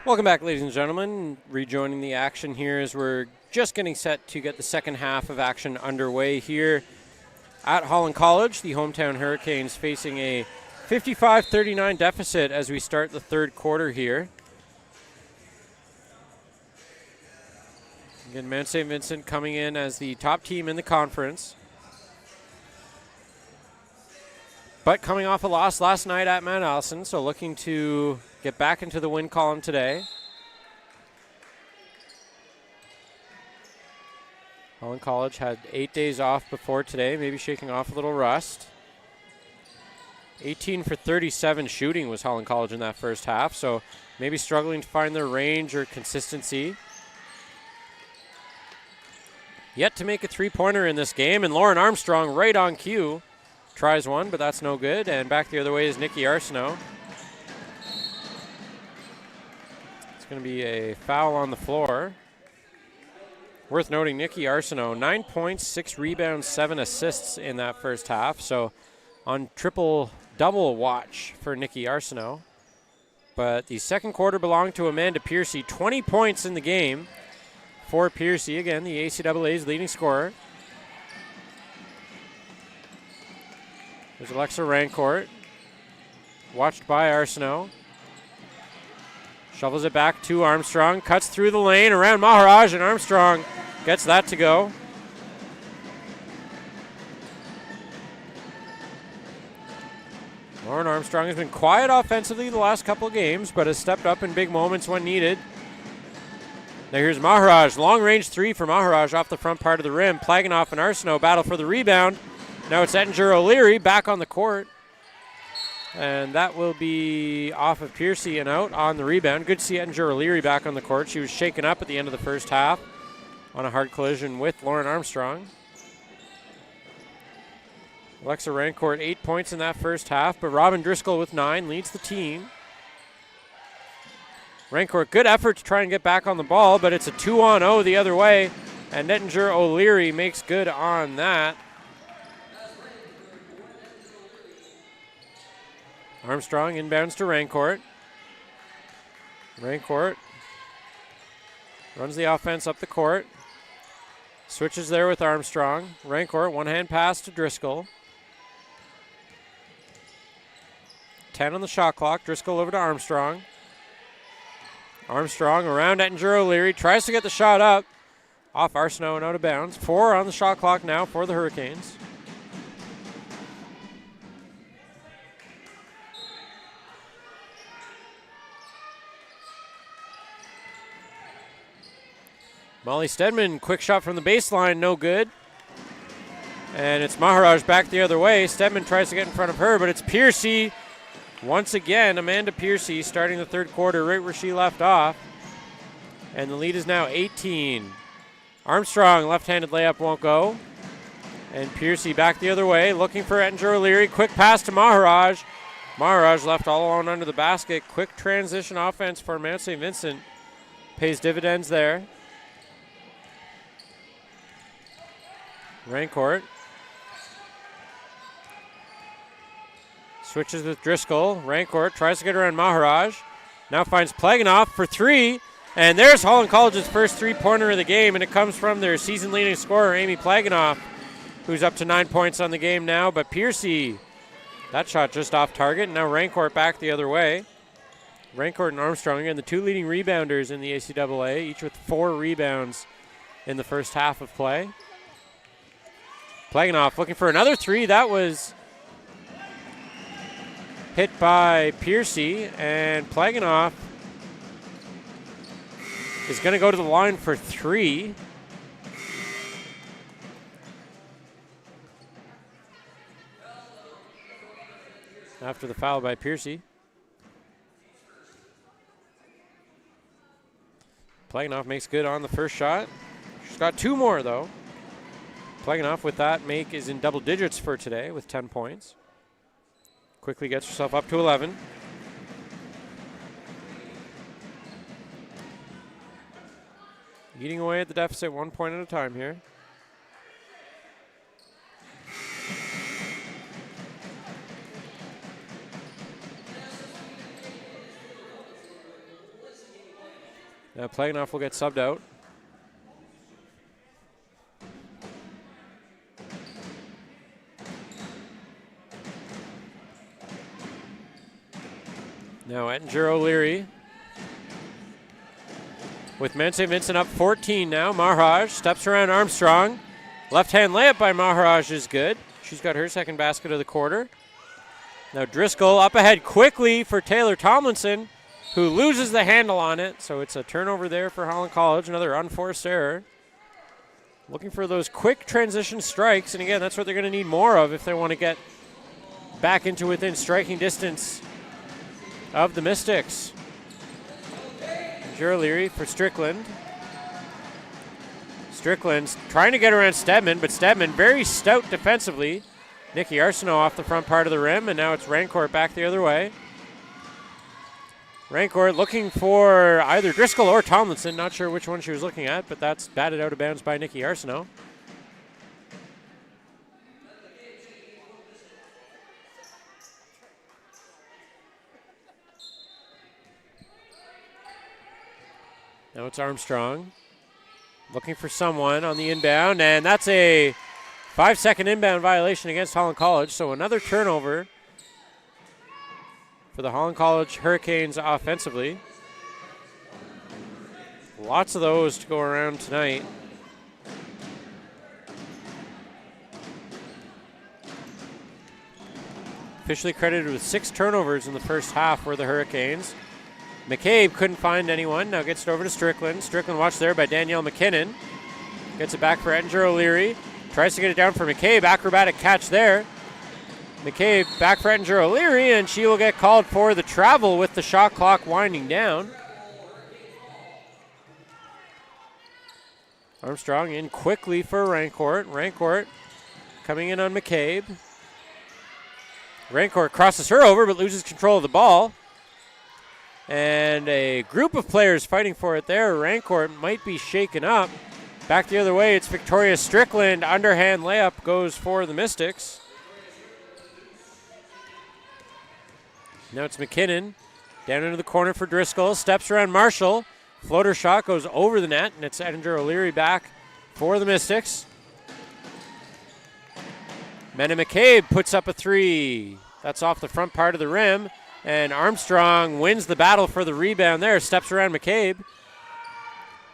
Welcome back, ladies and gentlemen. Rejoining the action here as we're just getting set to get the second half of action underway here at Holland College. The hometown Hurricanes facing a 55-39 deficit as we start the third quarter here. Again, Mount St. Vincent coming in as the top team in the conference, but coming off a loss last night at Mount Allison, so looking to get back into the win column today. Holland College had 8 days off before today, maybe shaking off a little rust. 18 for 37 shooting was Holland College in that first half, so maybe struggling to find their range or consistency. Yet to make a three-pointer in this game, and Lauren Armstrong right on cue. Tries one, but that's no good, and back the other way is Nikki Arsenault. It's going to be a foul on the floor. Worth noting, Nikki Arsenault, 9 points, 6 rebounds, 7 assists in that first half. So on triple-double watch for Nikki Arsenault. But the second quarter belonged to Amanda Piercy. 20 points in the game for Piercy. Again, the ACAA's leading scorer. There's Alexa Rancourt, watched by Arsenault. Shovels it back to Armstrong, cuts through the lane around Maharaj, and Armstrong gets that to go. Lauren Armstrong has been quiet offensively the last couple of games, but has stepped up in big moments when needed. Now here's Maharaj, long-range three for Maharaj off the front part of the rim. Plaganoff and Arsenault battle for the rebound. Now it's Ettinger O'Leary back on the court. And that will be off of Piercy and out on the rebound. Good to see Ettinger O'Leary back on the court. She was shaken up at the end of the first half on a hard collision with Lauren Armstrong. Alexa Rancourt, 8 points in that first half, but Robin Driscoll with 9 leads the team. Rancourt, good effort to try and get back on the ball, but it's a 2-on-0 the other way, and Ettinger O'Leary makes good on that. Armstrong inbounds to Rancourt. Rancourt runs the offense up the court. Switches there with Armstrong. Rancourt, one-hand pass to Driscoll. 10 on the shot clock. Driscoll over to Armstrong. Armstrong around Ettinger O'Leary. Tries to get the shot up. Off Arsenault and out of bounds. 4 on the shot clock now for the Hurricanes. Molly Stedman, quick shot from the baseline, no good. And it's Maharaj back the other way. Stedman tries to get in front of her, but it's Piercy. Once again, Amanda Piercy starting the third quarter right where she left off. And the lead is now 18. Armstrong, left-handed layup won't go. And Piercy back the other way, looking for Ettinger O'Leary. Quick pass to Maharaj. Maharaj left all alone under the basket. Quick transition offense for Mount St. Vincent. Pays dividends there. Rancourt switches with Driscoll. Rancourt tries to get around Maharaj. Now finds Plaganoff for 3. And there's Holland College's first three-pointer of the game, and it comes from their season-leading scorer, Amy Plaganoff, who's up to 9 points on the game now. But Piercy, that shot just off target. And now Rancourt back the other way. Rancourt and Armstrong, again, the two leading rebounders in the ACAA, each with 4 rebounds in the first half of play. Plaganoff looking for another 3. That was hit by Piercy, and Plaganoff is going to go to the line for 3. After the foul by Piercy. Plaganoff makes good on the first shot. She's got 2 more, though. Plaganoff with that make is in double digits for today with 10 points. Quickly gets herself up to 11. Eating away at the deficit 1 point at a time here. Now Plaganoff will get subbed out. Now Ettinger O'Leary with Mount St. Vincent up 14 now. Maharaj steps around Armstrong. Left-hand layup by Maharaj is good. She's got her second basket of the quarter. Now Driscoll up ahead quickly for Taylor Tomlinson, who loses the handle on it. So it's a turnover there for Holland College, another unforced error. Looking for those quick transition strikes, and again, that's what they're going to need more of if they want to get back into within striking distance of the Mystics. O'Leary for Strickland. Strickland's trying to get around Stedman, but Stedman very stout defensively. Nikki Arsenault off the front part of the rim, and now it's Rancourt back the other way. Rancourt looking for either Driscoll or Tomlinson. Not sure which one she was looking at, but that's batted out of bounds by Nikki Arsenault. Now it's Armstrong looking for someone on the inbound, and that's a 5-second inbound violation against Holland College, so another turnover for the Holland College Hurricanes offensively. Lots of those to go around tonight. Officially credited with 6 turnovers in the first half were the Hurricanes. McCabe couldn't find anyone. Now gets it over to Strickland. Strickland watched there by Danielle McKinnon. Gets it back for Ettinger O'Leary. Tries to get it down for McCabe. Acrobatic catch there. McCabe back for Ettinger O'Leary, and she will get called for the travel with the shot clock winding down. Armstrong in quickly for Rancourt. Rancourt coming in on McCabe. Rancourt crosses her over but loses control of the ball. And a group of players fighting for it there. Rancourt might be shaken up. Back the other way, it's Victoria Strickland. Underhand layup goes for the Mystics. Now it's McKinnon. Down into the corner for Driscoll. Steps around Marshall. Floater shot goes over the net, and it's Ettinger O'Leary back for the Mystics. Mena McCabe puts up a 3. That's off the front part of the rim. And Armstrong wins the battle for the rebound there. Steps around McCabe.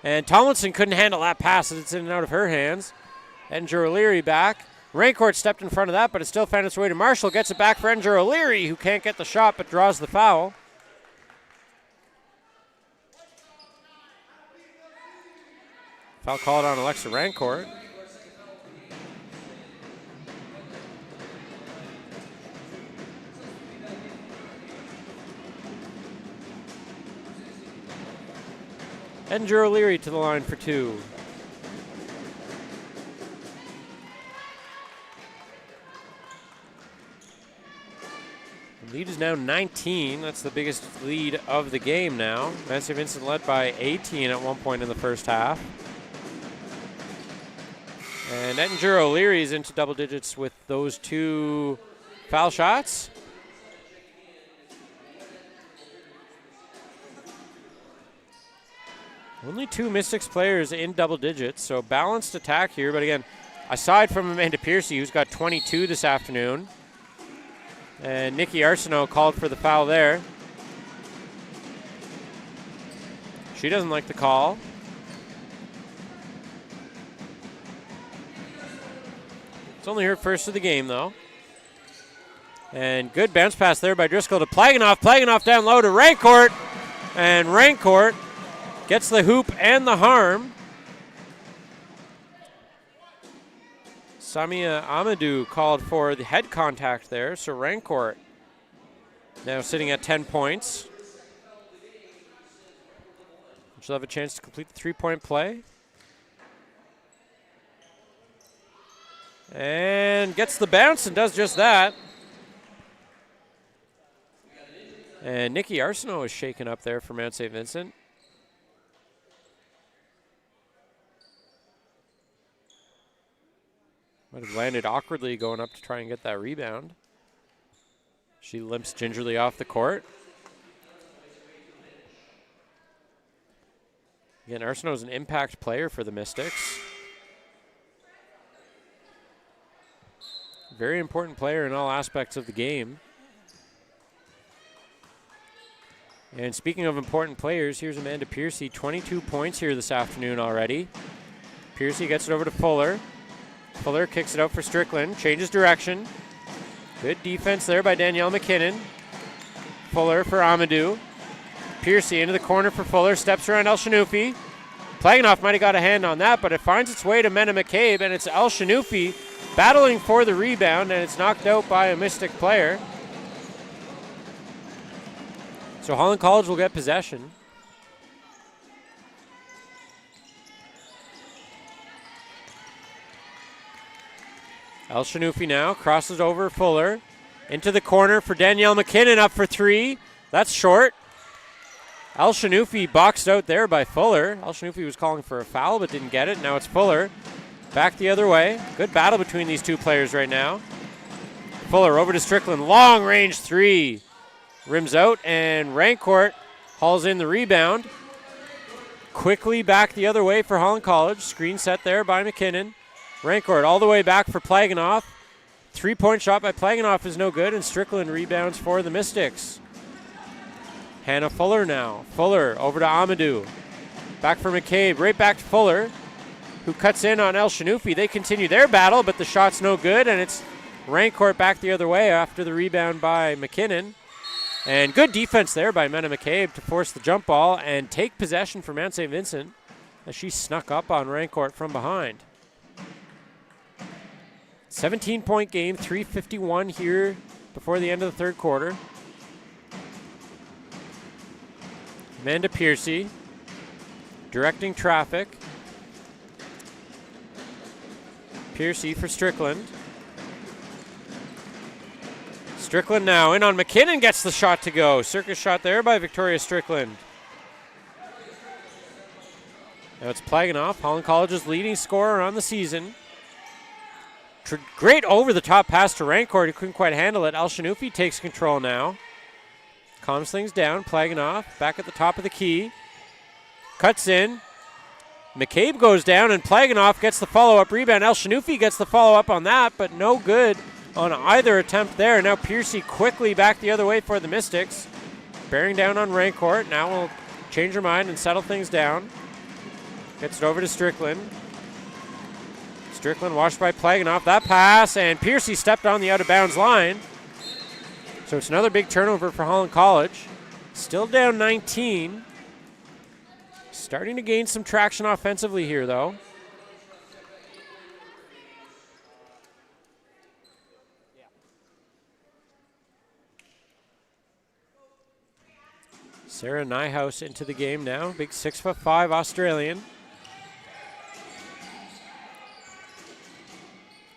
And Tomlinson couldn't handle that pass as it's in and out of her hands. Ettinger O'Leary back. Rancourt stepped in front of that, but it still found its way to Marshall. Gets it back for Ettinger O'Leary, who can't get the shot but draws the foul. Foul called on Alexa Rancourt. Ettinger O'Leary to the line for 2. The lead is now 19. That's the biggest lead of the game now. Mount St. Vincent led by 18 at one point in the first half. And Ettinger O'Leary is into double digits with those 2 foul shots. Only 2 Mystics players in double digits, so balanced attack here. But again, aside from Amanda Piercy, who's got 22 this afternoon, and Nikki Arsenault called for the foul there. She doesn't like the call. It's only her first of the game, though. And good bounce pass there by Driscoll to Plaganoff. Plaganoff down low to Rancourt, and Rancourt gets the hoop and the harm. Samia Amadou called for the head contact there, so Rancourt now sitting at 10 points. She'll have a chance to complete the 3-point play. And gets the bounce and does just that. And Nikki Arsenault is shaken up there for Mount St. Vincent. Might have landed awkwardly going up to try and get that rebound. She limps gingerly off the court. Again, Arsenault's an impact player for the Mystics. Very important player in all aspects of the game. And speaking of important players, here's Amanda Piercy, 22 points here this afternoon already. Piercy gets it over to Fuller. Fuller kicks it out for Strickland, changes direction. Good defense there by Danielle McKinnon. Fuller for Amadou. Piercy into the corner for Fuller, steps around El Shanoufi. Plaganoff might have got a hand on that, but it finds its way to Mena McCabe, and it's El Shanoufi battling for the rebound, and it's knocked out by a Mystic player. So Holland College will get possession. El Shanoufi now crosses over Fuller. Into the corner for Danielle McKinnon, up for three. That's short. El Shanoufi boxed out there by Fuller. El Shanoufi was calling for a foul but didn't get it. Now it's Fuller. Back the other way. Good battle between these two players right now. Fuller over to Strickland. Long range three. Rims out, and Rancourt hauls in the rebound. Quickly back the other way for Holland College. Screen set there by McKinnon. Rancourt all the way back for Plaganoff. 3-point shot by Plaganoff is no good, and Strickland rebounds for the Mystics. Hannah Fuller now. Fuller over to Amadou. Back for McCabe, right back to Fuller, who cuts in on El Shanoufi. They continue their battle, but the shot's no good, and it's Rancourt back the other way after the rebound by McKinnon. And good defense there by Mena McCabe to force the jump ball and take possession for Mount St. Vincent as she snuck up on Rancourt from behind. 17-point game, 3:51 here before the end of the third quarter. Amanda Piercy directing traffic. Piercy for Strickland. Strickland now in on McKinnon, gets the shot to go. Circus shot there by Victoria Strickland. Now it's Plaganoff, Holland College's leading scorer on the season. Great over-the-top pass to Rancourt, who couldn't quite handle it. El Shanoufi takes control now. Calms things down. Plaganoff back at the top of the key. Cuts in. McCabe goes down, and Plaganoff gets the follow-up rebound. El Shanoufi gets the follow-up on that, but no good on either attempt there. Now Piercy quickly back the other way for the Mystics. Bearing down on Rancourt. Now we'll change her mind and settle things down. Gets it over to Strickland. Strickland washed by Plaganoff. That pass, and Piercy stepped on the out-of-bounds line. So it's another big turnover for Holland College. Still down 19. Starting to gain some traction offensively here, though. Sarah Nyhouse into the game now. Big 6'5" Australian.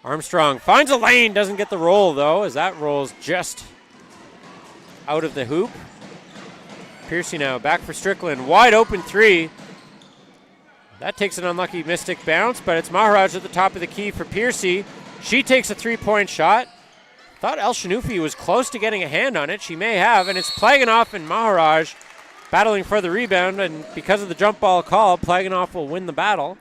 Armstrong finds a lane, doesn't get the roll though, as that rolls just out of the hoop. Piercy now back for Strickland. Wide open three. That takes an unlucky Mystic bounce, but it's Maharaj at the top of the key for Piercy. She takes a 3-point shot. Thought El Shanoufi was close to getting a hand on it. She may have, and it's Plaganoff and Maharaj battling for the rebound, and because of the jump ball call, Plaganoff will win the battle.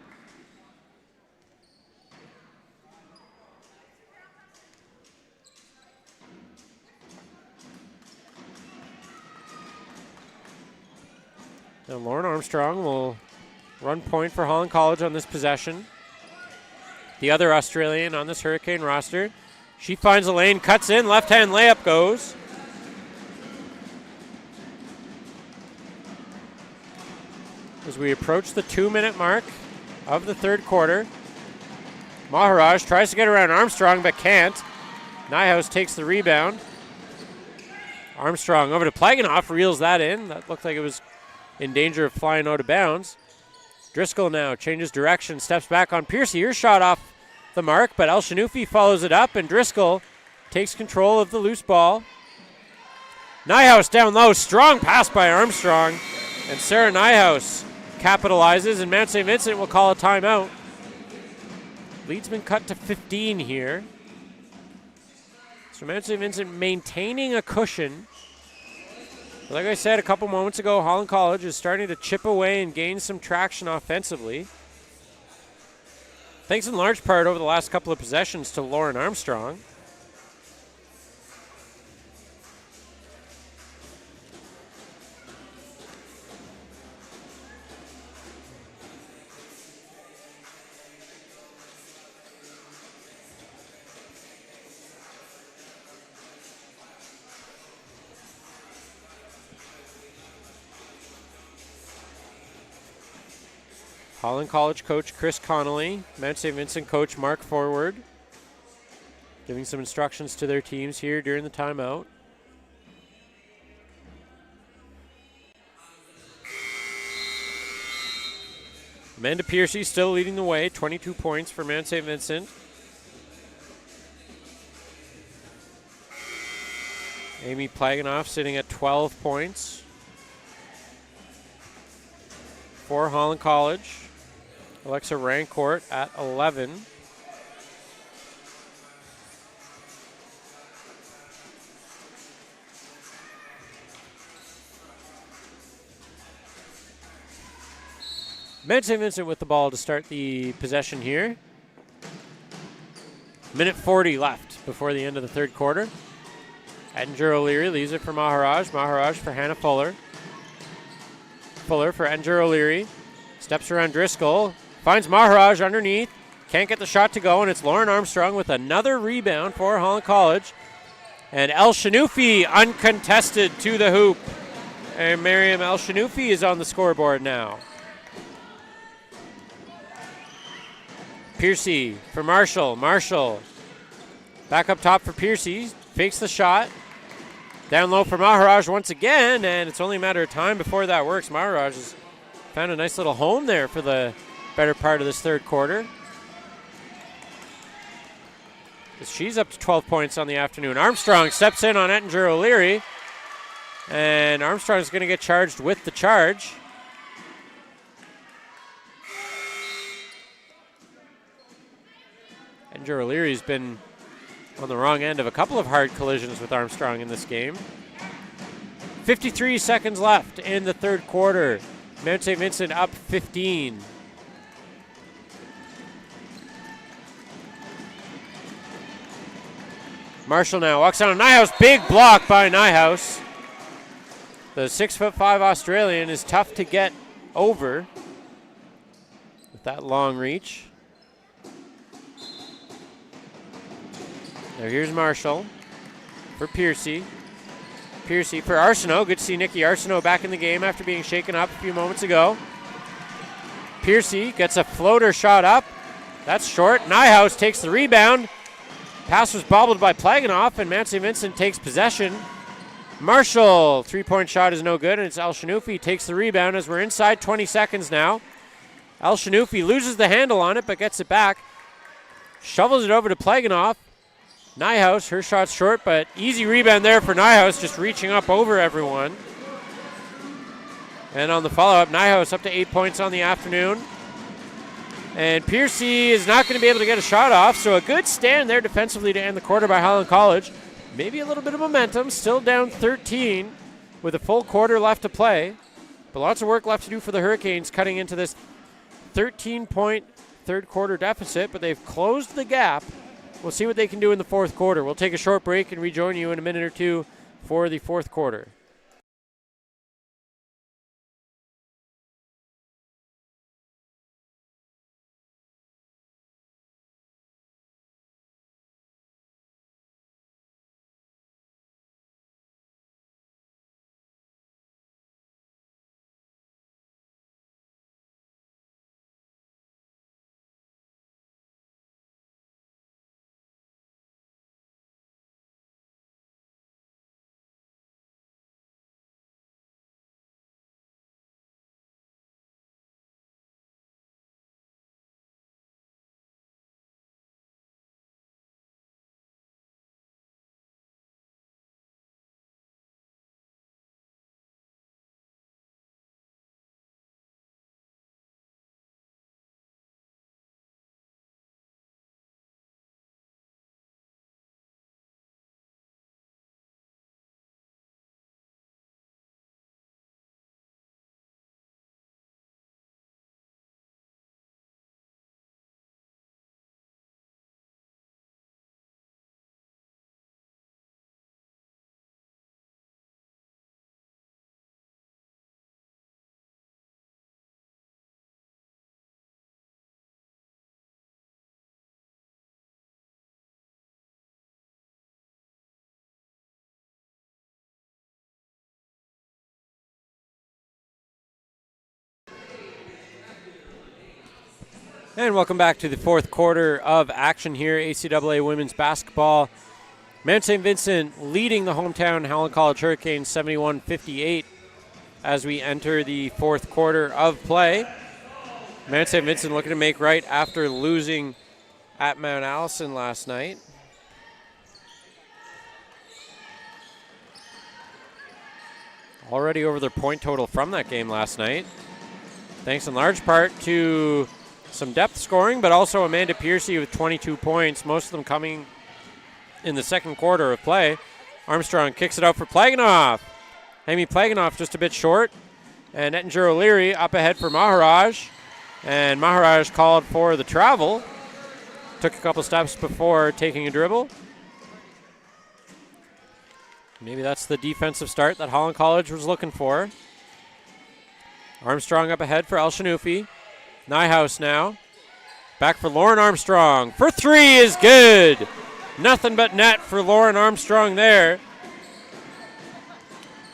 Now Lauren Armstrong will run point for Holland College on this possession. The other Australian on this Hurricane roster. She finds a lane, cuts in, left-hand layup goes. As we approach the 2-minute mark of the third quarter, Maharaj tries to get around Armstrong but can't. Nyhouse takes the rebound. Armstrong over to Plaganoff, reels that in. That looked like it was in danger of flying out of bounds. Driscoll now changes direction, steps back on Piercy. Her shot off the mark, but El Shanoufi follows it up, and Driscoll takes control of the loose ball. Nyhouse down low, strong pass by Armstrong, and Sarah Nyhouse capitalizes, and Mount St. Vincent will call a timeout. Lead's been cut to 15 here. So Mount St. Vincent maintaining a cushion Like I said a couple moments ago, Holland College is starting to chip away and gain some traction offensively. Thanks in large part over the last couple of possessions to Lauren Armstrong. Holland College coach Chris Connolly, Mount St. Vincent coach Mark Forward, giving some instructions to their teams here during the timeout. Amanda Piercy still leading the way, 22 points for Mount St. Vincent. Amy Plaganoff sitting at 12 points for Holland College. Alexa Rancourt at 11. Mount St. Vincent with the ball to start the possession here. Minute 40 left before the end of the third quarter. Ettinger O'Leary leaves it for Maharaj. Maharaj for Hannah Fuller. Fuller for Ettinger O'Leary. Steps around Driscoll. Finds Maharaj underneath. Can't get the shot to go, and it's Lauren Armstrong with another rebound for Holland College. And El Shanoufi uncontested to the hoop. And Miriam El Shanoufi is on the scoreboard now. Piercy for Marshall. Marshall back up top for Piercy. Fakes the shot. Down low for Maharaj once again, and it's only a matter of time before that works. Maharaj has found a nice little home there for the better part of this third quarter. She's up to 12 points on the afternoon. Armstrong steps in on Ettinger O'Leary, and Armstrong's going to get charged with the charge. Ettinger O'Leary's been on the wrong end of a couple of hard collisions with Armstrong in this game. 53 seconds left in the third quarter. Mount St. Vincent up 15. Marshall now walks down to Nyhouse. Big block by Nyhouse. The 6'5" Australian is tough to get over with that long reach. Now here's Marshall for Piercy. Piercy for Arsenault. Good to see Nikki Arsenault back in the game after being shaken up a few moments ago. Piercy gets a floater shot up. That's short. Nyhouse takes the rebound. Pass was bobbled by Plaganoff, and Mount St. Vincent takes possession. Marshall, three-point shot is no good, and it's El Shanoufi takes the rebound as we're inside 20 seconds now. El Shanoufi loses the handle on it, but gets it back. Shovels it over to Plaganoff. Nyhouse, her shot's short, but easy rebound there for Nyhouse, just reaching up over everyone. And on the follow-up, Nyhouse up to 8 points on the afternoon. And Piercy is not going to be able to get a shot off, so a good stand there defensively to end the quarter by Holland College. Maybe a little bit of momentum, still down 13 with a full quarter left to play. But lots of work left to do for the Hurricanes cutting into this 13-point third quarter deficit, but they've closed the gap. We'll see what they can do in the fourth quarter. We'll take a short break and rejoin you in a minute or two for the fourth quarter. And welcome back to the fourth quarter of action here, ACAA women's basketball. Mount St. Vincent leading the hometown Holland College Hurricanes 71-58 as we enter the fourth quarter of play. Mount St. Vincent looking to make right after losing at Mount Allison last night. Already over their point total from that game last night. Thanks in large part to some depth scoring, but also Amanda Piercy with 22 points, most of them coming in the second quarter of play. Armstrong kicks it out for Plaganoff. Amy Plaganoff just a bit short. And Ettinger O'Leary up ahead for Maharaj. And Maharaj called for the travel. Took a couple steps before taking a dribble. Maybe that's the defensive start that Holland College was looking for. Armstrong up ahead for El Shanufi. Nyhouse now. Back for Lauren Armstrong. For three is good. Nothing but net for Lauren Armstrong there.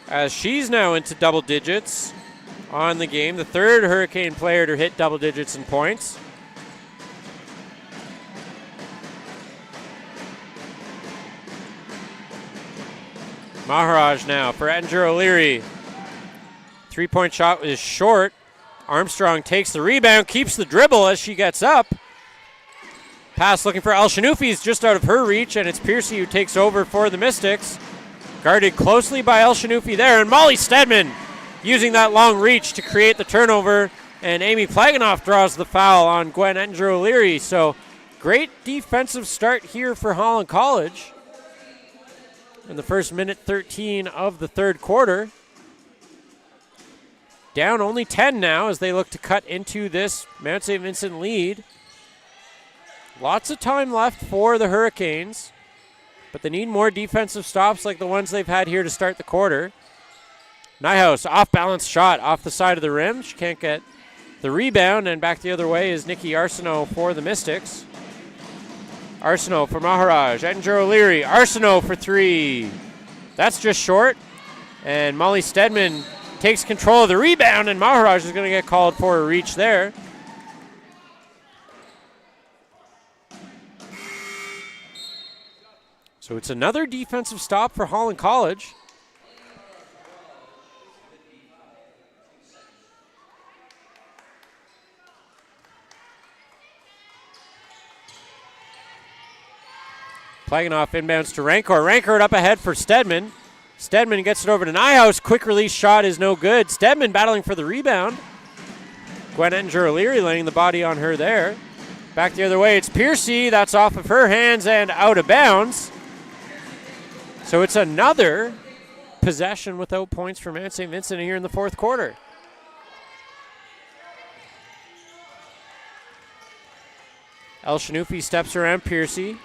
As she's now into double digits on the game. The third Hurricane player to hit double digits in points. Maharaj now for Ettinger O'Leary. Three-point shot is short. Armstrong takes the rebound, keeps the dribble as she gets up. Pass looking for El Shanufi is just out of her reach, and it's Piercy who takes over for the Mystics. Guarded closely by El Shanufi there, and Molly Stedman using that long reach to create the turnover, and Amy Plaganoff draws the foul on Gwen Ettinger O'Leary. So great defensive start here for Holland College in the first minute 13 of the third quarter. Down only 10 now as they look to cut into this Mount St. Vincent lead. Lots of time left for the Hurricanes, but they need more defensive stops like the ones they've had here to start the quarter. Nyhouse, off-balance shot off the side of the rim. She can't get the rebound, and back the other way is Nikki Arsenault for the Mystics. Arsenault for Maharaj. Ettinger O'Leary. Arsenault for three. That's just short, and Molly Stedman takes control of the rebound, and Maharaj is going to get called for a reach there. So it's another defensive stop for Holland College. Plaganoff inbounds to Rancourt. Rancourt up ahead for Stedman. Stedman gets it over to Nyhouse. Quick release shot is no good. Stedman battling for the rebound. Gwen Ettinger O'Leary laying the body on her there. Back the other way, it's Piercy. That's off of her hands and out of bounds. So it's another possession without points for Mount St. Vincent here in the fourth quarter. El Shanufi steps around Piercy.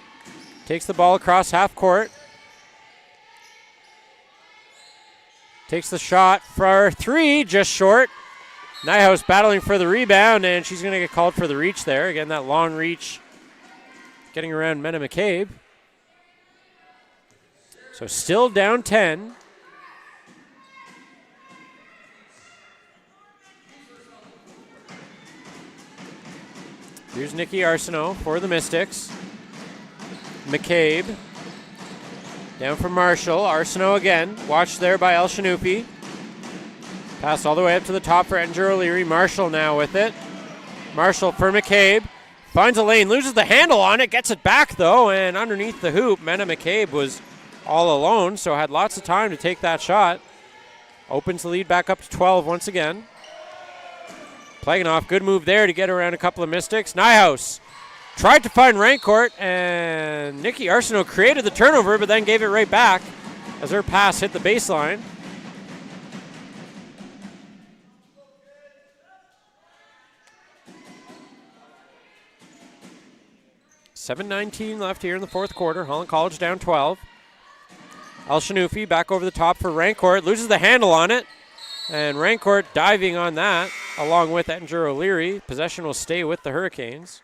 Takes the ball across half court. Takes the shot for three, just short. Nyhouse battling for the rebound, and she's going to get called for the reach there. Again, that long reach getting around Mena McCabe. So still down 10. Here's Nikki Arsenault for the Mystics. McCabe. Down for Marshall. Arsenault again. Watched there by El Shanufi. Pass all the way up to the top for Ettinger O'Leary. Marshall now with it. Marshall for McCabe. Finds a lane. Loses the handle on it. Gets it back, though. And underneath the hoop, Mena McCabe was all alone, so had lots of time to take that shot. Opens the lead back up to 12 once again. Plaganoff, good move there to get around a couple of Mystics. Nyhouse tried to find Rancourt, and Nikki Arsenault created the turnover, but then gave it right back as her pass hit the baseline. $7:19 left here in the fourth quarter. Holland College down 12. El Shanufi back over the top for Rancourt. Loses the handle on it. And Rancourt diving on that along with Ettinger O'Leary. Possession will stay with the Hurricanes.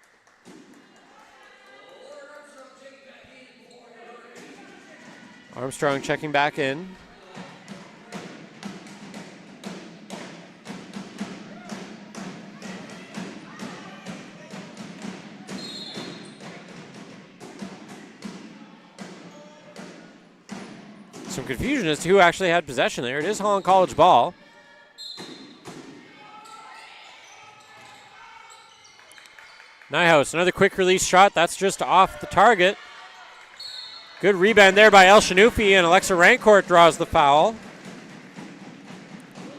Armstrong checking back in. some confusion as to who actually had possession there. It is Holland College ball. Nyhouse, another quick release shot. That's just off the target. Good rebound there by El Shanufi, and Alexa Rancourt draws the foul.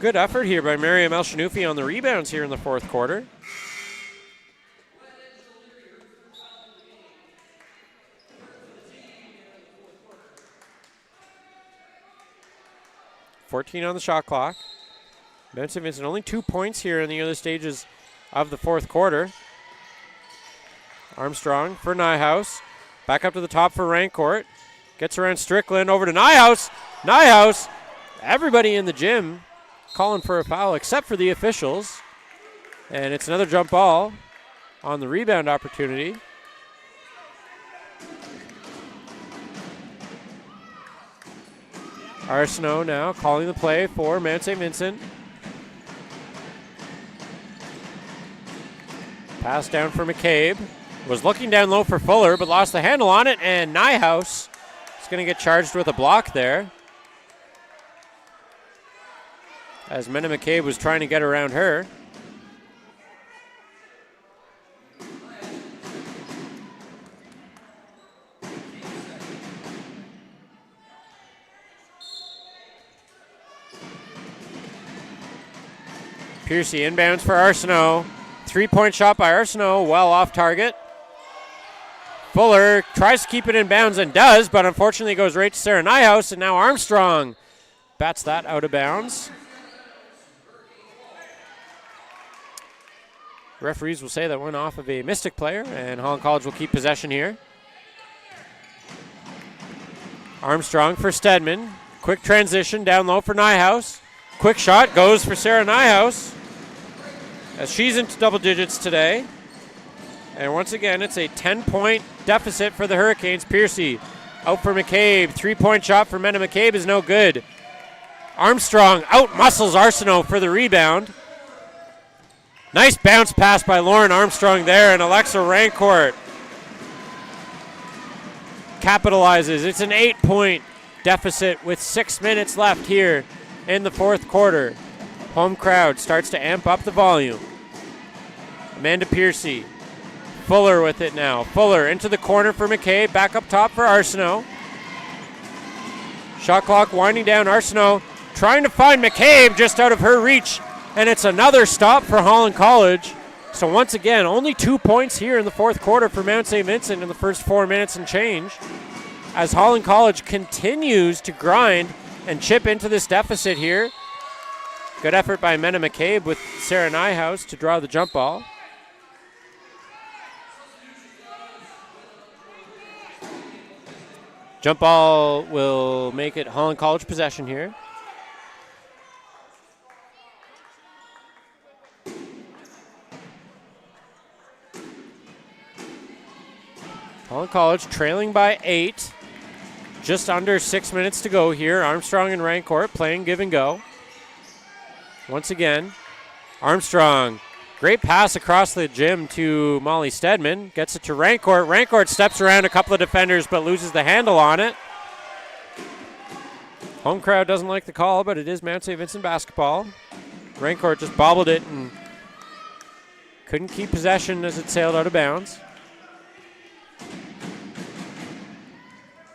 Good effort here by Miriam El Shanufi on the rebounds here in the fourth quarter. .14 on the shot clock. Mount St. Vincent only 2 points here in the early stages of the fourth quarter. Armstrong for Nyhouse. Back up to the top for Rancourt. Gets around Strickland over to Nyhouse. Nyhouse, everybody in the gym calling for a foul except for the officials. And it's another jump ball on the rebound opportunity. Arsenault now calling the play for Mount St. Vincent. Pass down for McCabe. Was looking down low for Fuller, but lost the handle on it, and Nyhouse is going to get charged with a block there, as Mena McCabe was trying to get around her. Piercy inbounds for Arsenault. 3-point shot by Arsenault, well off target. Fuller tries to keep it in bounds and does, but unfortunately goes right to Sarah Nyhouse, and now Armstrong bats that out of bounds. Referees will say that went off of a Mystic player, and Holland College will keep possession here. Armstrong for Stedman. Quick transition down low for Nyhouse. Quick shot goes for Sarah Nyhouse, as she's into double digits today. And once again, it's a 10-point deficit for the Hurricanes. Piercy out for McCabe. 3-point shot for Mena McCabe is no good. Armstrong out-muscles Arsenault for the rebound. Nice bounce pass by Lauren Armstrong there, and Alexa Rancourt capitalizes. It's an 8-point deficit with 6 minutes left here in the fourth quarter. Home crowd starts to amp up the volume. Amanda Piercy. Fuller with it now. Fuller into the corner for McCabe. Back up top for Arsenault. Shot clock winding down. Arsenault trying to find McCabe just out of her reach. And it's another stop for Holland College. So once again, only 2 points here in the fourth quarter for Mount St. Vincent in the first 4 minutes and change, as Holland College continues to grind and chip into this deficit here. Good effort by Mena McCabe with Sarah Nyhouse to draw the jump ball. Jump ball will make it Holland College possession here. Holland College trailing by 8. Just under 6 minutes to go here. Armstrong and Rancourt playing give and go. Once again, Armstrong. Great pass across the gym to Molly Stedman. Gets it to Rancourt. Rancourt steps around a couple of defenders but loses the handle on it. Home crowd doesn't like the call, but it is Mount St. Vincent basketball. Rancourt just bobbled it and couldn't keep possession as it sailed out of bounds.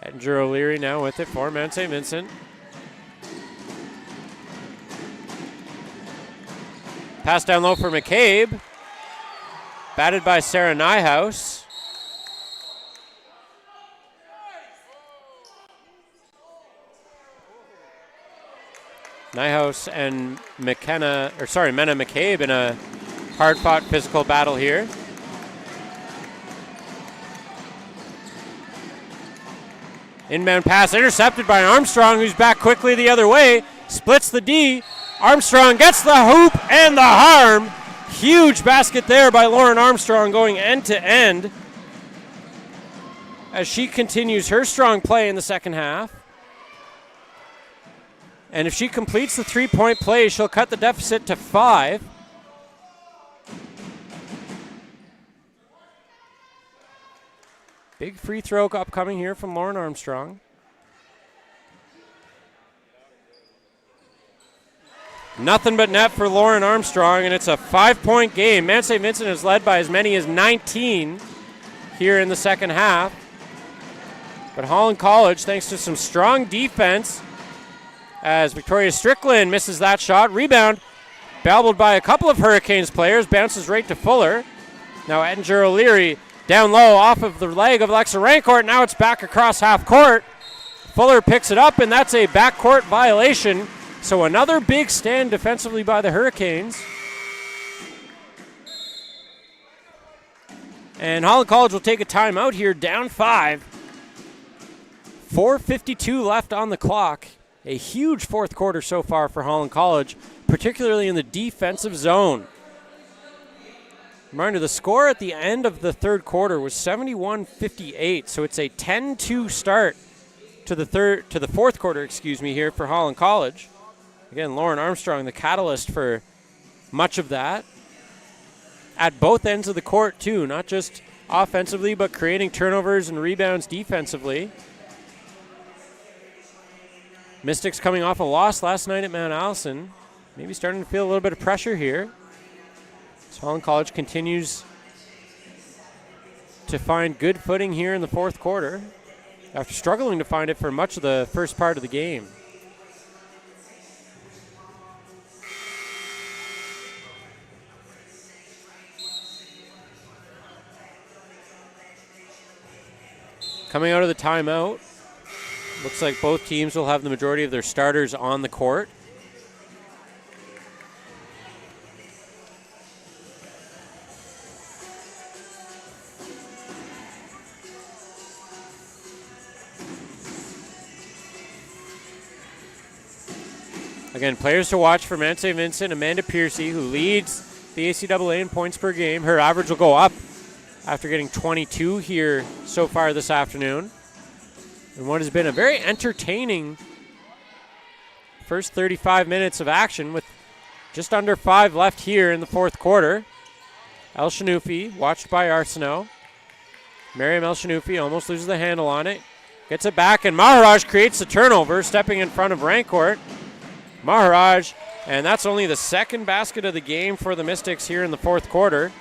Ettinger O'Leary now with it for Mount St. Vincent. Pass down low for McCabe. Batted by Sarah Nyhouse. Nyhouse and Mena McCabe in a hard-fought physical battle here. Inbound pass intercepted by Armstrong, who's back quickly the other way. Splits the D. Armstrong gets the hoop and the harm. Huge basket there by Lauren Armstrong, going end to end as she continues her strong play in the second half. And if she completes the 3-point play, she'll cut the deficit to 5. Big free throw upcoming here from Lauren Armstrong. Nothing but net for Lauren Armstrong, and it's a 5-point game. Mount St. Vincent is led by as many as 19 here in the second half. But Holland College, thanks to some strong defense, as Victoria Strickland misses that shot. Rebound, babbled by a couple of Hurricanes players, bounces right to Fuller. Now Ettinger O'Leary down low off of the leg of Alexa Rancourt. Now it's back across half court. Fuller picks it up, and that's a backcourt violation. So another big stand defensively by the Hurricanes. And Holland College will take a timeout here, down 5. 4:52 left on the clock. A huge fourth quarter so far for Holland College, particularly in the defensive zone. Reminder, the score at the end of the third quarter was 71-58, so it's a 10-2 start to the fourth quarter, here for Holland College. Again, Lauren Armstrong, the catalyst for much of that. At both ends of the court, too, not just offensively, but creating turnovers and rebounds defensively. Mystics coming off a loss last night at Mount Allison. Maybe starting to feel a little bit of pressure here. So Holland College continues to find good footing here in the fourth quarter after struggling to find it for much of the first part of the game. Coming out of the timeout, looks like both teams will have the majority of their starters on the court. Again, players to watch for Mount St. Vincent, Amanda Piercy, who leads the ACAA in points per game. Her average will go up after getting 22 here so far this afternoon. And what has been a very entertaining first 35 minutes of action with just under 5 left here in the fourth quarter. El Shanoufi, watched by Arsenault. Miriam El Shanoufi almost loses the handle on it. Gets it back, and Maharaj creates the turnover, stepping in front of Rancourt. Maharaj, and that's only the second basket of the game for the Mystics here in the fourth quarter.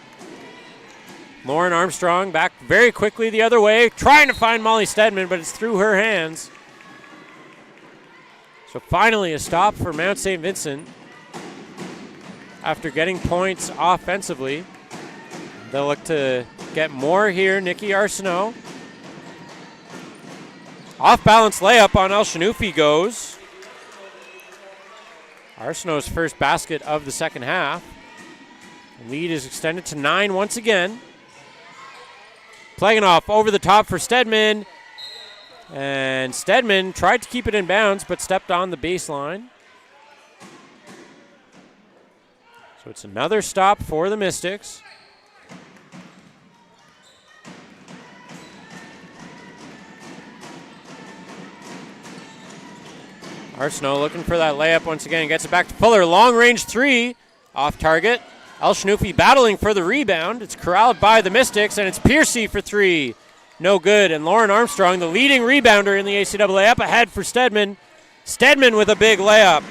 Lauren Armstrong back very quickly the other way, trying to find Molly Stedman, but it's through her hands. So finally a stop for Mount St. Vincent after getting points offensively. They'll look to get more here. Nikki Arsenault. Off-balance layup on El Shanoufi goes. Arsenault's first basket of the second half. The lead is extended to 9 once again. Playing off over the top for Stedman. And Stedman tried to keep it in bounds, but stepped on the baseline. So it's another stop for the Mystics. Arsenault looking for that layup once again. Gets it back to Fuller. Long range three. Off target. El Shanoufi battling for the rebound. It's corralled by the Mystics, and it's Piercy for three. No good. And Lauren Armstrong, the leading rebounder in the ACAA, up ahead for Stedman. Stedman with a big layup.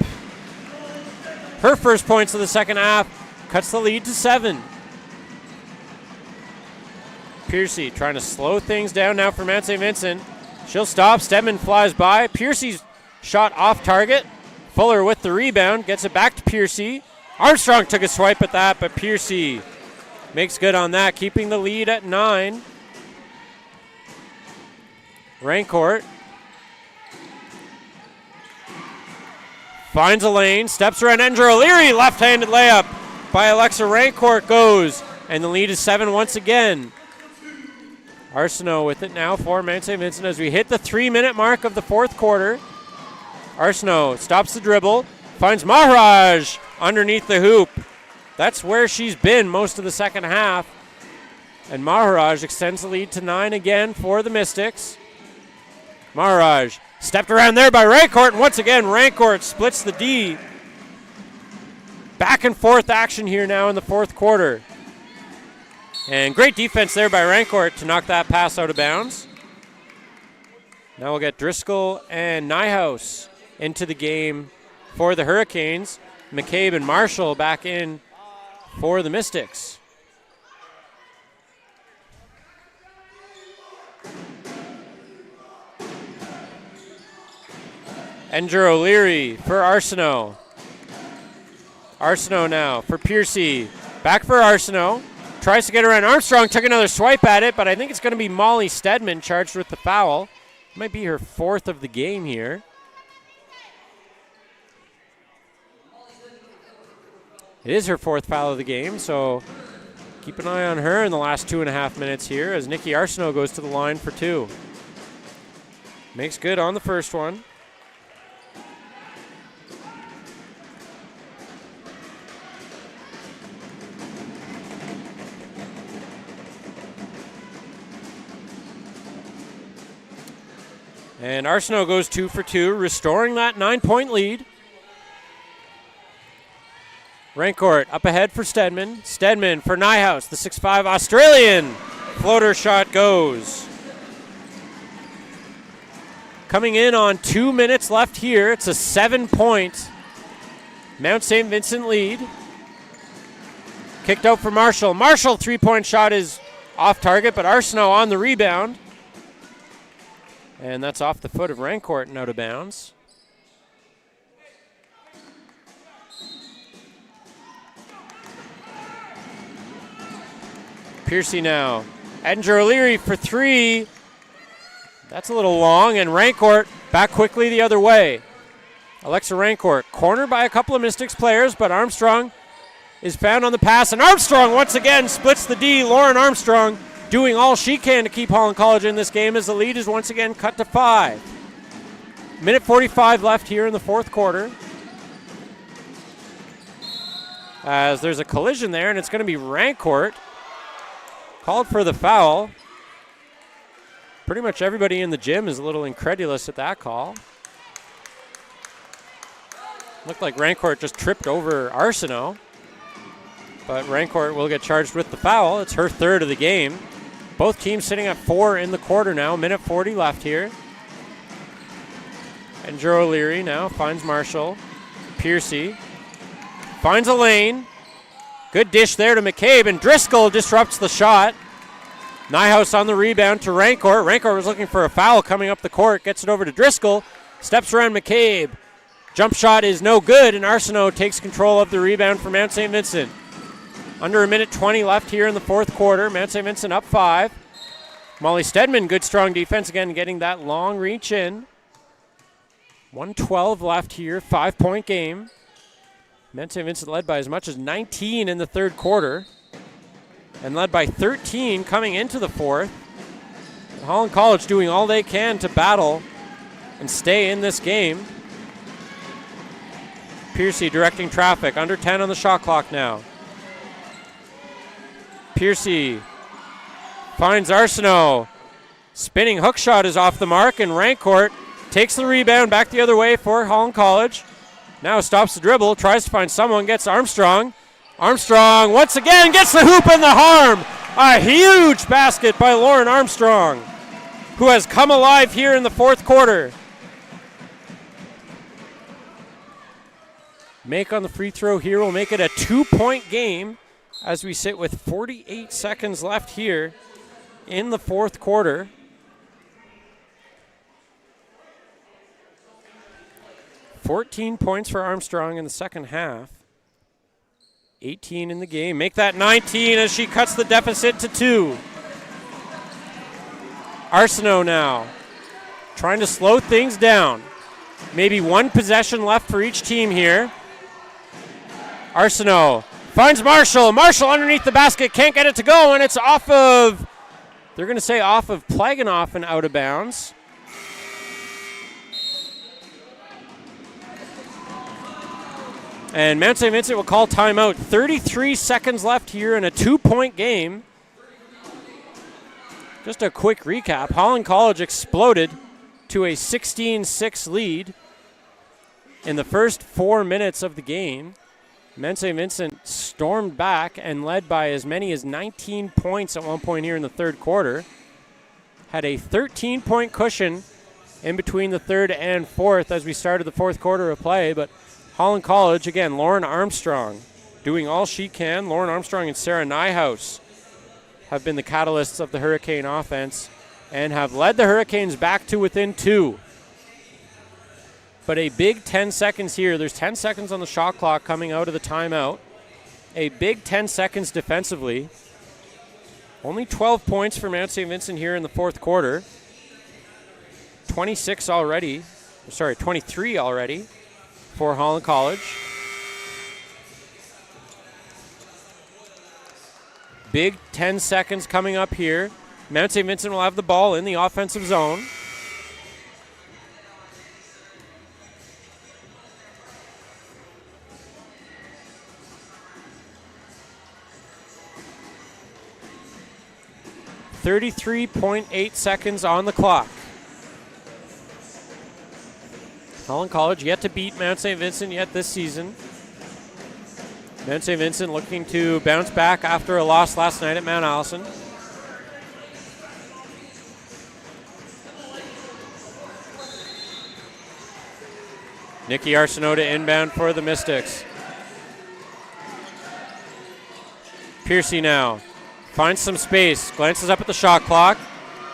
Her first points of the second half cuts the lead to 7. Piercy trying to slow things down now for Mount St. Vincent. She'll stop. Stedman flies by. Piercy's shot off target. Fuller with the rebound. Gets it back to Piercy. Armstrong took a swipe at that, but Piercy makes good on that, keeping the lead at 9. Rancourt finds a lane, steps around Ettinger O'Leary, left-handed layup by Alexa Rancourt goes, and the lead is 7 once again. Arsenault with it now for Mount St. Vincent as we hit the 3-minute mark of the fourth quarter. Arsenault stops the dribble, finds Maharaj underneath the hoop. That's where she's been most of the second half. And Maharaj extends the lead to 9 again for the Mystics. Maharaj stepped around there by Rancourt, and once again Rancourt splits the D. Back and forth action here now in the fourth quarter. And great defense there by Rancourt to knock that pass out of bounds. Now we'll get Driscoll and Nyhouse into the game for the Hurricanes. McCabe and Marshall back in for the Mystics. Endger O'Leary for Arsenault. Arsenault now for Piercy. Back for Arsenault. Tries to get around Armstrong, took another swipe at it, but I think it's going to be Molly Stedman charged with the foul. Might be her 4th of the game here. It is her 4th foul of the game, so keep an eye on her in the last 2.5 minutes here as Nikki Arsenault goes to the line for 2. Makes good on the first one. And Arsenault goes 2 for 2, restoring that 9-point lead. Rancourt up ahead for Stedman. Stedman for Nyhouse, the 6'5" Australian. Floater shot goes. Coming in on 2 minutes left here. It's a 7-point Mount St. Vincent lead. Kicked out for Marshall. Marshall, 3-point shot is off target, but Arsenault on the rebound. And that's off the foot of Rancourt and out of bounds. Piercy now. Edinger O'Leary for 3. That's a little long, and Rancourt back quickly the other way. Alexa Rancourt cornered by a couple of Mystics players, but Armstrong is found on the pass, and Armstrong once again splits the D. Lauren Armstrong doing all she can to keep Holland College in this game as the lead is once again cut to 5. Minute 45 left here in the 4th quarter. As there's a collision there, and it's going to be Rancourt called for the foul. Pretty much everybody in the gym is a little incredulous at that call. Looked like Rancourt just tripped over Arsenault, but Rancourt will get charged with the foul. It's her 3rd of the game. Both teams sitting at 4 in the quarter now. Minute 40 left here. And Joe O'Leary now finds Marshall. Piercy finds a lane. Good dish there to McCabe, and Driscoll disrupts the shot. Nyhouse on the rebound to Rancourt. Rancourt was looking for a foul coming up the court. Gets it over to Driscoll. Steps around McCabe. Jump shot is no good, and Arsenault takes control of the rebound for Mount St. Vincent. Under a minute 20 left here in the 4th quarter. Mount St. Vincent up 5. Molly Stedman, good strong defense again, getting that long reach in. 1:12 left here, 5-point game. Mount St. Vincent led by as much as 19 in the 3rd quarter and led by 13 coming into the 4th. Holland College doing all they can to battle and stay in this game. Piercy directing traffic, under 10 on the shot clock now. Piercy finds Arsenault. Spinning hook shot is off the mark, and Rancourt takes the rebound back the other way for Holland College. Now stops the dribble, tries to find someone, gets Armstrong. Armstrong once again gets the hoop and the harm. A huge basket by Lauren Armstrong, who has come alive here in the 4th quarter. Make on the free throw here will make it a 2-point game as we sit with 48 seconds left here in the 4th quarter. $14 points for Armstrong in the second half. 18 in the game. Make that 19 as she cuts the deficit to 2. Arsenault now trying to slow things down. Maybe one possession left for each team here. Arsenault finds Marshall. Marshall underneath the basket, can't get it to go, and it's off of, they're going to say off of Plaganoff and out of bounds. And Mount St. Vincent will call timeout. 33 seconds left here in a 2-point game. Just a quick recap. Holland College exploded to a 16-6 lead in the first 4 minutes of the game. Mount St. Vincent stormed back and led by as many as 19 points at one point here in the 3rd quarter. Had a 13-point cushion in between the 3rd and 4th as we started the 4th quarter of play, but Holland College, again, Lauren Armstrong doing all she can. Lauren Armstrong and Sarah Nyhouse have been the catalysts of the Hurricane offense and have led the Hurricanes back to within 2. But a big 10 seconds here. There's 10 seconds on the shot clock coming out of the timeout. A big 10 seconds defensively. Only 12 points for Mount St. Vincent here in the fourth quarter. 23 already for Holland College. Big 10 seconds coming up here. Mount St. Vincent will have the ball in the offensive zone. .8 seconds on the clock. Holland College yet to beat Mount St. Vincent yet this season. Mount St. Vincent looking to bounce back after a loss last night at Mount Allison. Nikki Arsenault inbound for the Mystics. Piercy now finds some space, glances up at the shot clock,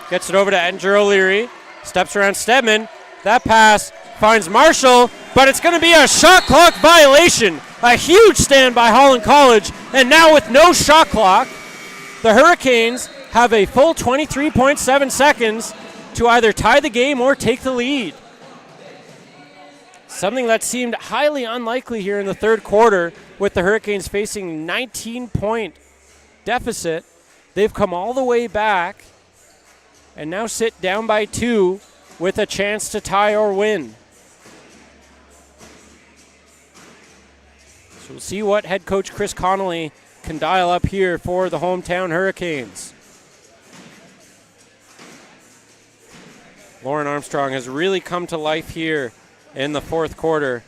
gets it over to Ettinger O'Leary, steps around Stedman. That pass finds Marshall, but it's going to be a shot clock violation. A huge stand by Holland College, and now with no shot clock, the Hurricanes have a full 23.7 seconds to either tie the game or take the lead. Something that seemed highly unlikely here in the third quarter with the Hurricanes facing 19-point deficit. They've come all the way back and now sit down by 2 with a chance to tie or win. So we'll see what head coach Chris Connolly can dial up here for the hometown Hurricanes. Lauren Armstrong has really come to life here in the fourth quarter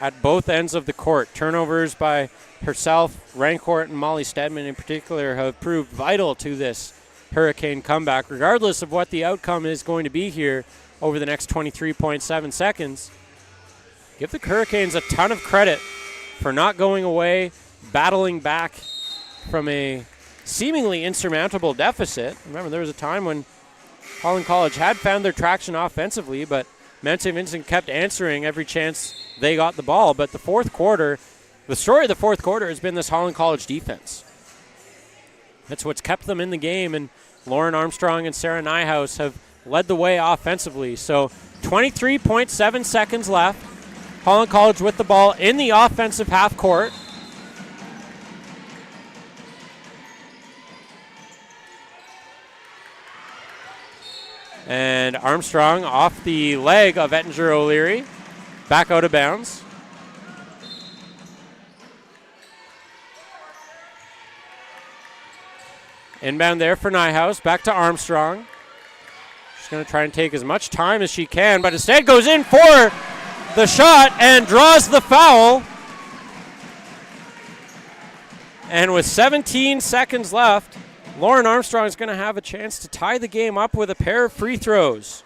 at both ends of the court. Turnovers by herself, Rancourt, and Molly Stedman in particular have proved vital to this Hurricane comeback, regardless of what the outcome is going to be here over the next 23.7 seconds. Give the Hurricanes a ton of credit for not going away, battling back from a seemingly insurmountable deficit. Remember, there was a time when Holland College had found their traction offensively, but Mount St. Vincent kept answering every chance they got the ball. But the fourth quarter, the story of the fourth quarter has been this Holland College defense. That's what's kept them in the game, and Lauren Armstrong and Sarah Nyhouse have led the way offensively. So 23.7 seconds left. Holland College with the ball in the offensive half court. And Armstrong off the leg of Ettinger O'Leary, back out of bounds. Inbound there for Nyhouse, back to Armstrong. She's going to try and take as much time as she can, but instead goes in for the shot and draws the foul. And with 17 seconds left, Lauren Armstrong is going to have a chance to tie the game up with a pair of free throws.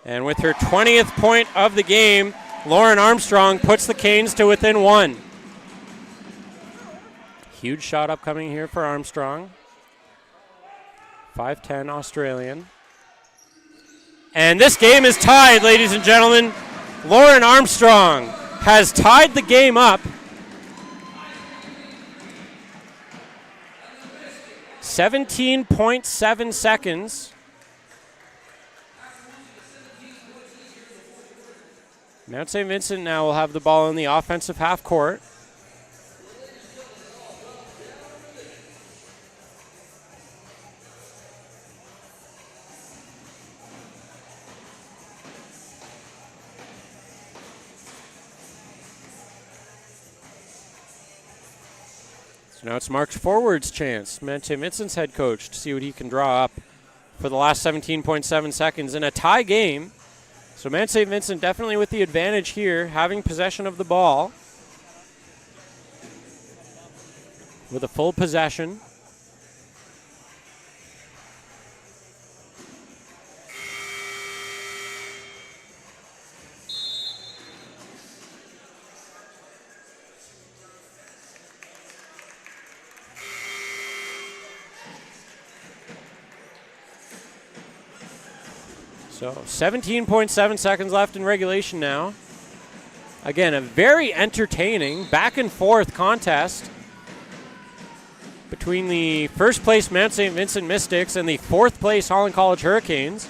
And with her 20th point of the game, Lauren Armstrong puts the Canes to within 1. Huge shot upcoming here for Armstrong. 5'10" Australian. And this game is tied, ladies and gentlemen. Lauren Armstrong has tied the game up. 17.7 seconds. Mount St. Vincent now will have the ball in the offensive half court. So now it's Mark Forward's chance, Mount St. Vincent's head coach, to see what he can draw up for the last 17.7 seconds in a tie game. So Mount St. Vincent definitely with the advantage here, having possession of the ball. With a full possession. So 17.7 seconds left in regulation now. Again, a very entertaining back and forth contest between the first place Mount St. Vincent Mystics and the fourth place Holland College Hurricanes.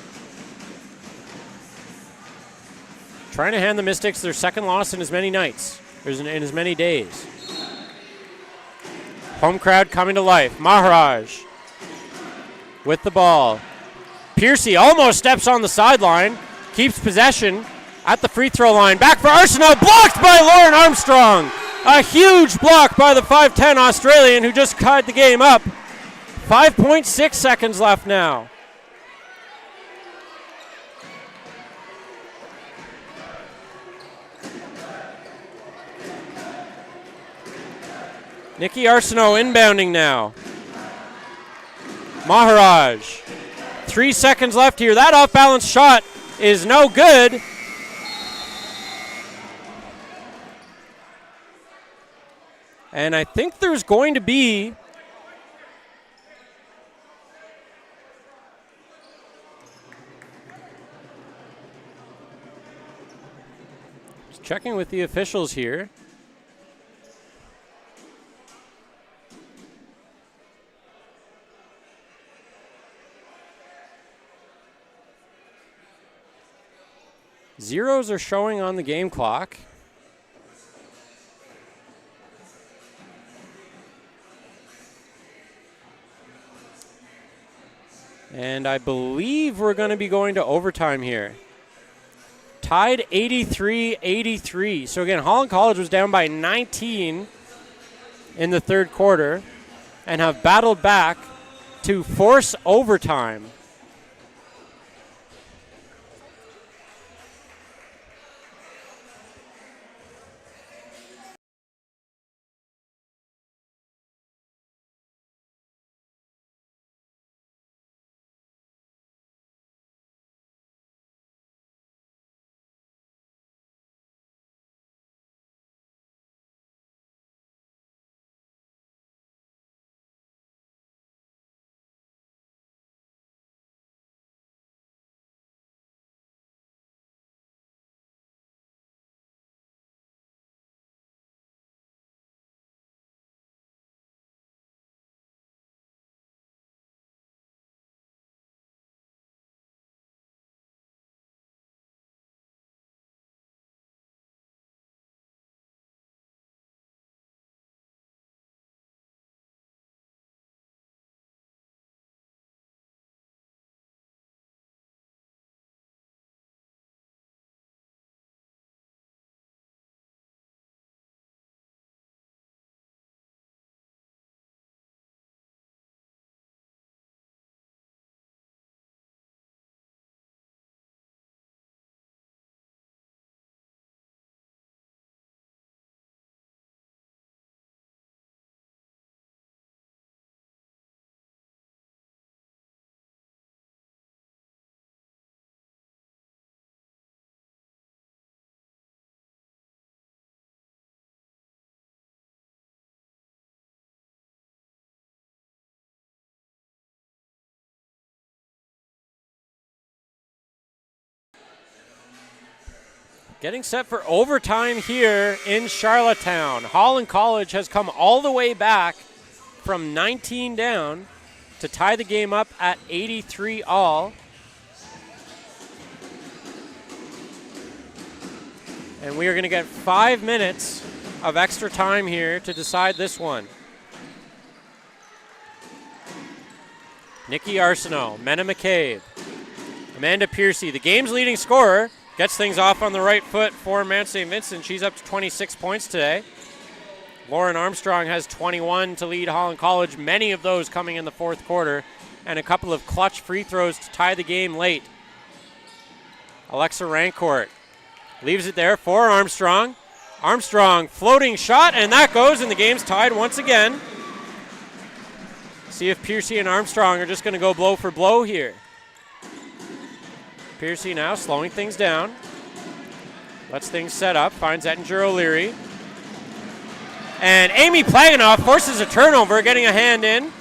Trying to hand the Mystics their second loss in as many nights, or in as many days. Home crowd coming to life. Maharaj with the ball. Piercy almost steps on the sideline, keeps possession at the free throw line. Back for Arsenault, blocked by Lauren Armstrong. A huge block by the 5'10 Australian who just tied the game up. 5.6 seconds left now. Nikki Arsenault inbounding now. Maharaj. 3 seconds left here. That off-balance shot is no good. And I think there's going to be just checking with the officials here. Zeros are showing on the game clock. And I believe we're going to be going to overtime here. Tied 83-83. So again, Holland College was down by 19 in the third quarter and have battled back to force overtime. Getting set for overtime here in Charlottetown. Holland College has come all the way back from 19 down to tie the game up at 83 all. And we are going to get 5 minutes of extra time here to decide this one. Nikki Arsenault, Mena McCabe, Amanda Piercy, the game's leading scorer, gets things off on the right foot for Mount St. Vincent. She's up to 26 points today. Lauren Armstrong has 21 to lead Holland College, many of those coming in the fourth quarter, and a couple of clutch free throws to tie the game late. Alexa Rancourt leaves it there for Armstrong. Armstrong floating shot, and that goes, and the game's tied once again. See if Piercy and Armstrong are just going to go blow for blow here. Piercy now slowing things down. Lets things set up, finds Ettinger O'Leary. And Amy Plaganoff forces a turnover, getting a hand in.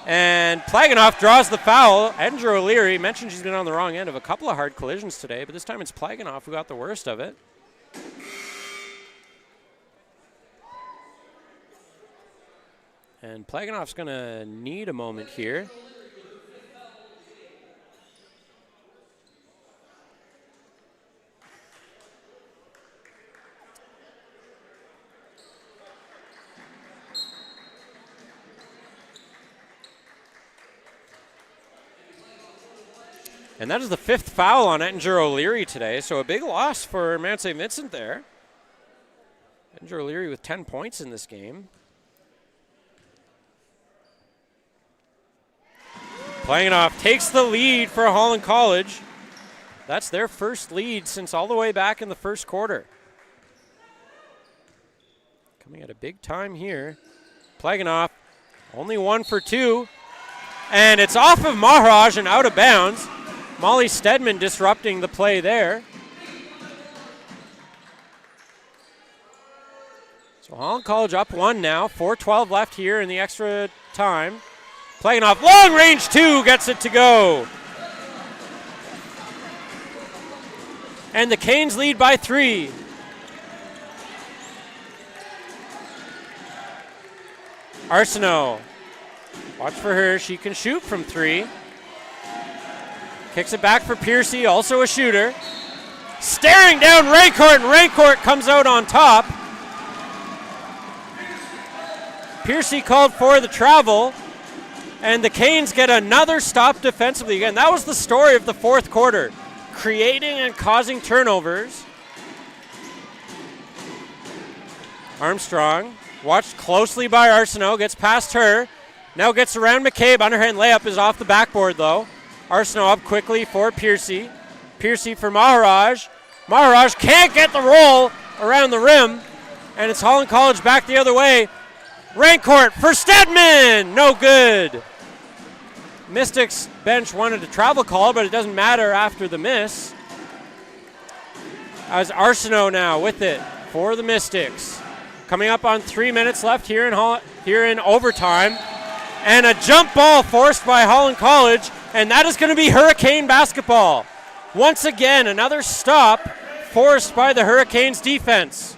And Plaganoff draws the foul. Andrew O'Leary mentioned she's been on the wrong end of a couple of hard collisions today, but this time it's Plaganoff who got the worst of it. And Plaganoff's going to need a moment here. And that is the 5th foul on Ettinger O'Leary today, so a big loss for Mount St. Vincent there. Ettinger O'Leary with 10 points in this game. Plaganoff takes the lead for Holland College. That's their first lead since all the way back in the first quarter. Coming at a big time here. Plaganoff only 1 for 2. And it's off of Maharaj and out of bounds. Molly Stedman disrupting the play there. So Holland College up 1 now. 4:12 left here in the extra time. Plaganoff, long range 2, gets it to go. And the Canes lead by 3. Arsenault, watch for her, she can shoot from 3. Kicks it back for Piercy, also a shooter. Staring down Rancourt, and Rancourt comes out on top. Piercy called for the travel, and the Canes get another stop defensively. Again, that was the story of the fourth quarter, creating and causing turnovers. Armstrong, watched closely by Arsenault, gets past her. Now gets around McCabe, underhand layup is off the backboard though. Arsenault up quickly for Piercy. Piercy for Maharaj. Maharaj can't get the roll around the rim, and it's Holland College back the other way. Rancourt for Stedman, no good. Mystics bench wanted a travel call, but it doesn't matter after the miss. As Arsenault now with it for the Mystics. Coming up on 3 minutes left here in overtime. And a jump ball forced by Holland College, and that is going to be Hurricane basketball. Once again, another stop forced by the Hurricanes defense.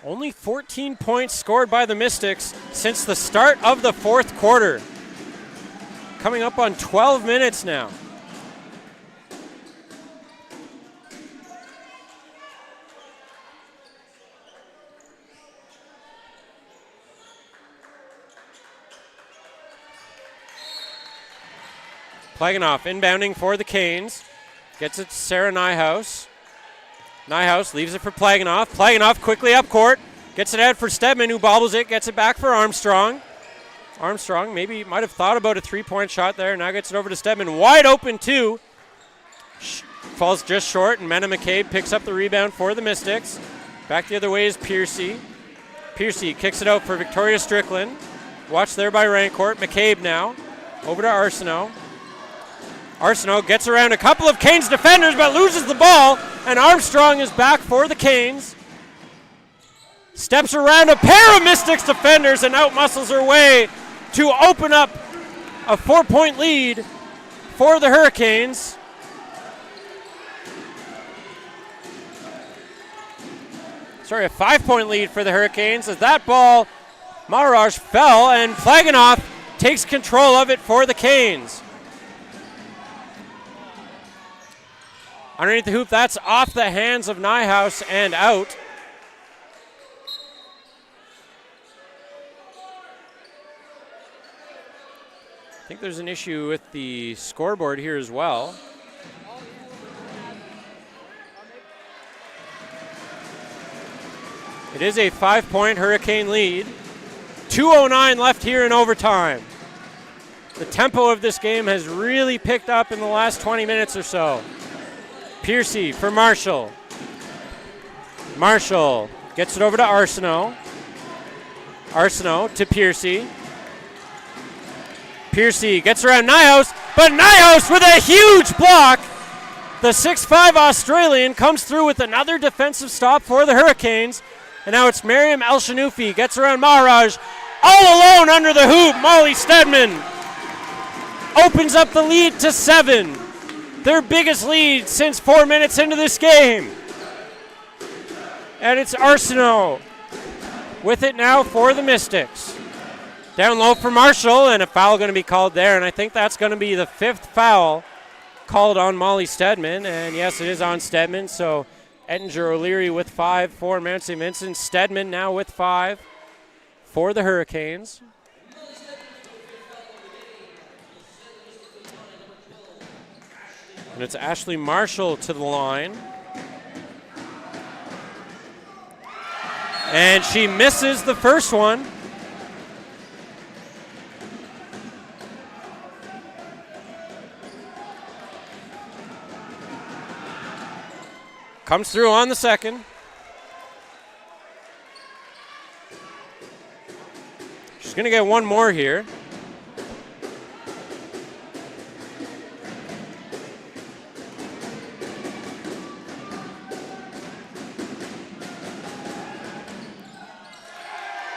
Only 14 points scored by the Mystics since the start of the fourth quarter. Coming up on 12 minutes now. Plaganoff inbounding for the Canes. Gets it to Sarah Nyhouse. Nyhouse leaves it for Plaganoff. Plaganoff quickly up court. Gets it out for Stedman, who bobbles it. Gets it back for Armstrong. Armstrong maybe might have thought about a three-point shot there. Now gets it over to Stedman. Wide open too. Falls just short, and Mena McCabe picks up the rebound for the Mystics. Back the other way is Piercy. Piercy kicks it out for Victoria Strickland. Watched there by Rancourt. McCabe now. Over to Arsenault. Arsenault gets around a couple of Canes defenders but loses the ball, and Armstrong is back for the Canes. Steps around a pair of Mystics defenders and outmuscles her way to open up a 4-point lead for the Hurricanes. Sorry, a 5-point lead for the Hurricanes as that ball, Maharaj fell, and Plaganoff takes control of it for the Canes. Underneath the hoop, that's off the hands of Nyhouse and out. I think there's an issue with the scoreboard here as well. It is a 5-point Hurricane lead. 2:09 left here in overtime. The tempo of this game has really picked up in the last 20 minutes or so. Piercy for Marshall. Marshall gets it over to Arsenault. Arsenault to Piercy. Piercy gets around Nyhouse, but Nyhouse with a huge block. The 6'5" Australian comes through with another defensive stop for the Hurricanes. And now it's Miriam El-Shanoufi. Gets around Maharaj. All alone under the hoop. Molly Stedman opens up the lead to 7. Their biggest lead since 4 minutes into this game. And it's Arsenault with it now for the Mystics. Down low for Marshall, and a foul going to be called there. And I think that's going to be the 5th foul called on Molly Stedman. And yes, it is on Stedman. So Ettinger O'Leary with 5 for Mount St. Vincent. Stedman now with 5 for the Hurricanes. And it's Ashley Marshall to the line. And she misses the first one. Comes through on the second. She's going to get one more here.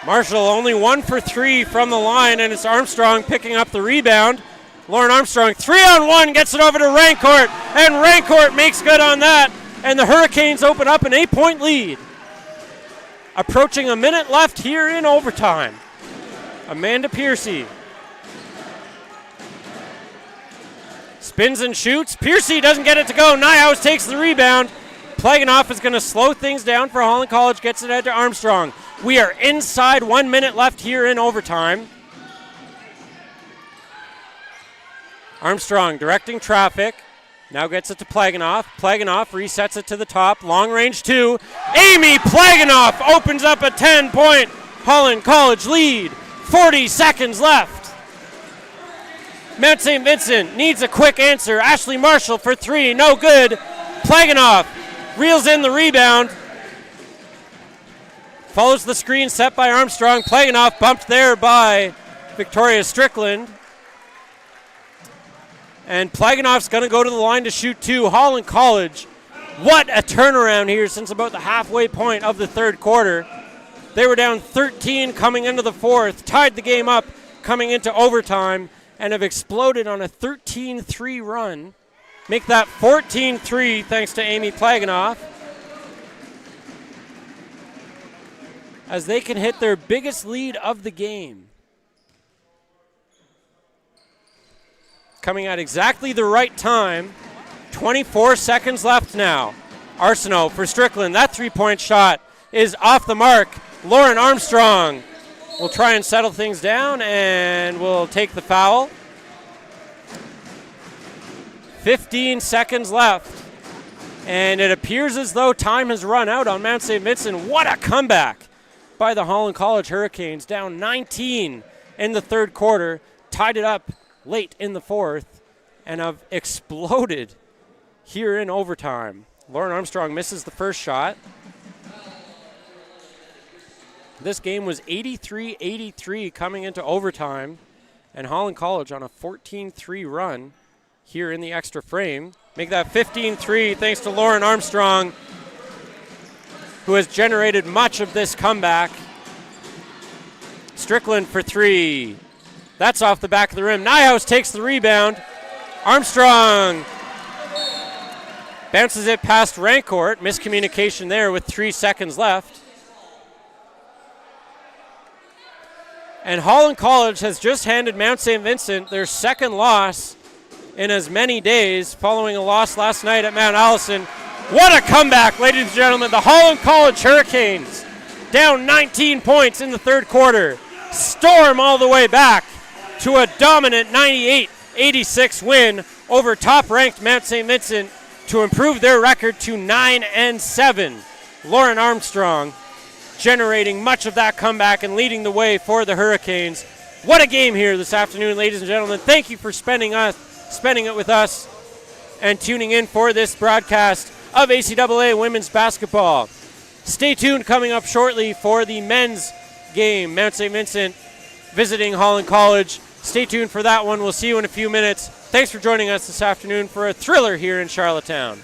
Marshall only 1 for 3 from the line, and it's Armstrong picking up the rebound. Lauren Armstrong, 3-on-1, gets it over to Rancourt, and Rancourt makes good on that, and the Hurricanes open up an 8-point lead. Approaching a minute left here in overtime. Amanda Piercy spins and shoots. Piercy doesn't get it to go. Nyhouse takes the rebound. Plaganoff is going to slow things down for Holland College, gets it out to Armstrong. We are inside 1 minute left here in overtime. Armstrong directing traffic. Now gets it to Plaganoff. Plaganoff resets it to the top. Long range 2. Amy Plaganoff opens up a 10-point Holland College lead. 40 seconds left. Mount St. Vincent needs a quick answer. Ashley Marshall for 3. No good. Plaganoff reels in the rebound. Follows the screen set by Armstrong. Plaganoff bumped there by Victoria Strickland. And Plaganoff's going to go to the line to shoot 2. Holland College, what a turnaround here since about the halfway point of the third quarter. They were down 13 coming into the fourth, tied the game up coming into overtime, and have exploded on a 13-3 run. Make that 14-3 thanks to Amy Plaganoff, as they can hit their biggest lead of the game. Coming at exactly the right time. 24 seconds left now. Arsenault for Strickland. That 3-point shot is off the mark. Lauren Armstrong will try and settle things down and will take the foul. 15 seconds left. And it appears as though time has run out on Mount St. Vincent. What a comeback by the Holland College Hurricanes. Down 19 in the third quarter. Tied it up late in the fourth and have exploded here in overtime. Lauren Armstrong misses the first shot. This game was 83-83 coming into overtime, and Holland College on a 14-3 run here in the extra frame. Make that 15-3 thanks to Lauren Armstrong, who has generated much of this comeback. Strickland for 3. That's off the back of the rim. Nyhouse takes the rebound. Armstrong bounces it past Rancourt. Miscommunication there with 3 seconds left. And Holland College has just handed Mount St. Vincent their second loss in as many days, following a loss last night at Mount Allison. What a comeback, ladies and gentlemen. The Holland College Hurricanes, down 19 points in the third quarter, storm all the way back to a dominant 98-86 win over top-ranked Mount St. Vincent to improve their record to 9-7. Lauren Armstrong generating much of that comeback and leading the way for the Hurricanes. What a game here this afternoon, ladies and gentlemen. Thank you for spending it with us and tuning in for this broadcast of ACAA women's basketball. Stay tuned, coming up shortly for the men's game. Mount St. Vincent visiting Holland College. Stay tuned for that one. We'll see you in a few minutes. Thanks for joining us this afternoon for a thriller here in Charlottetown.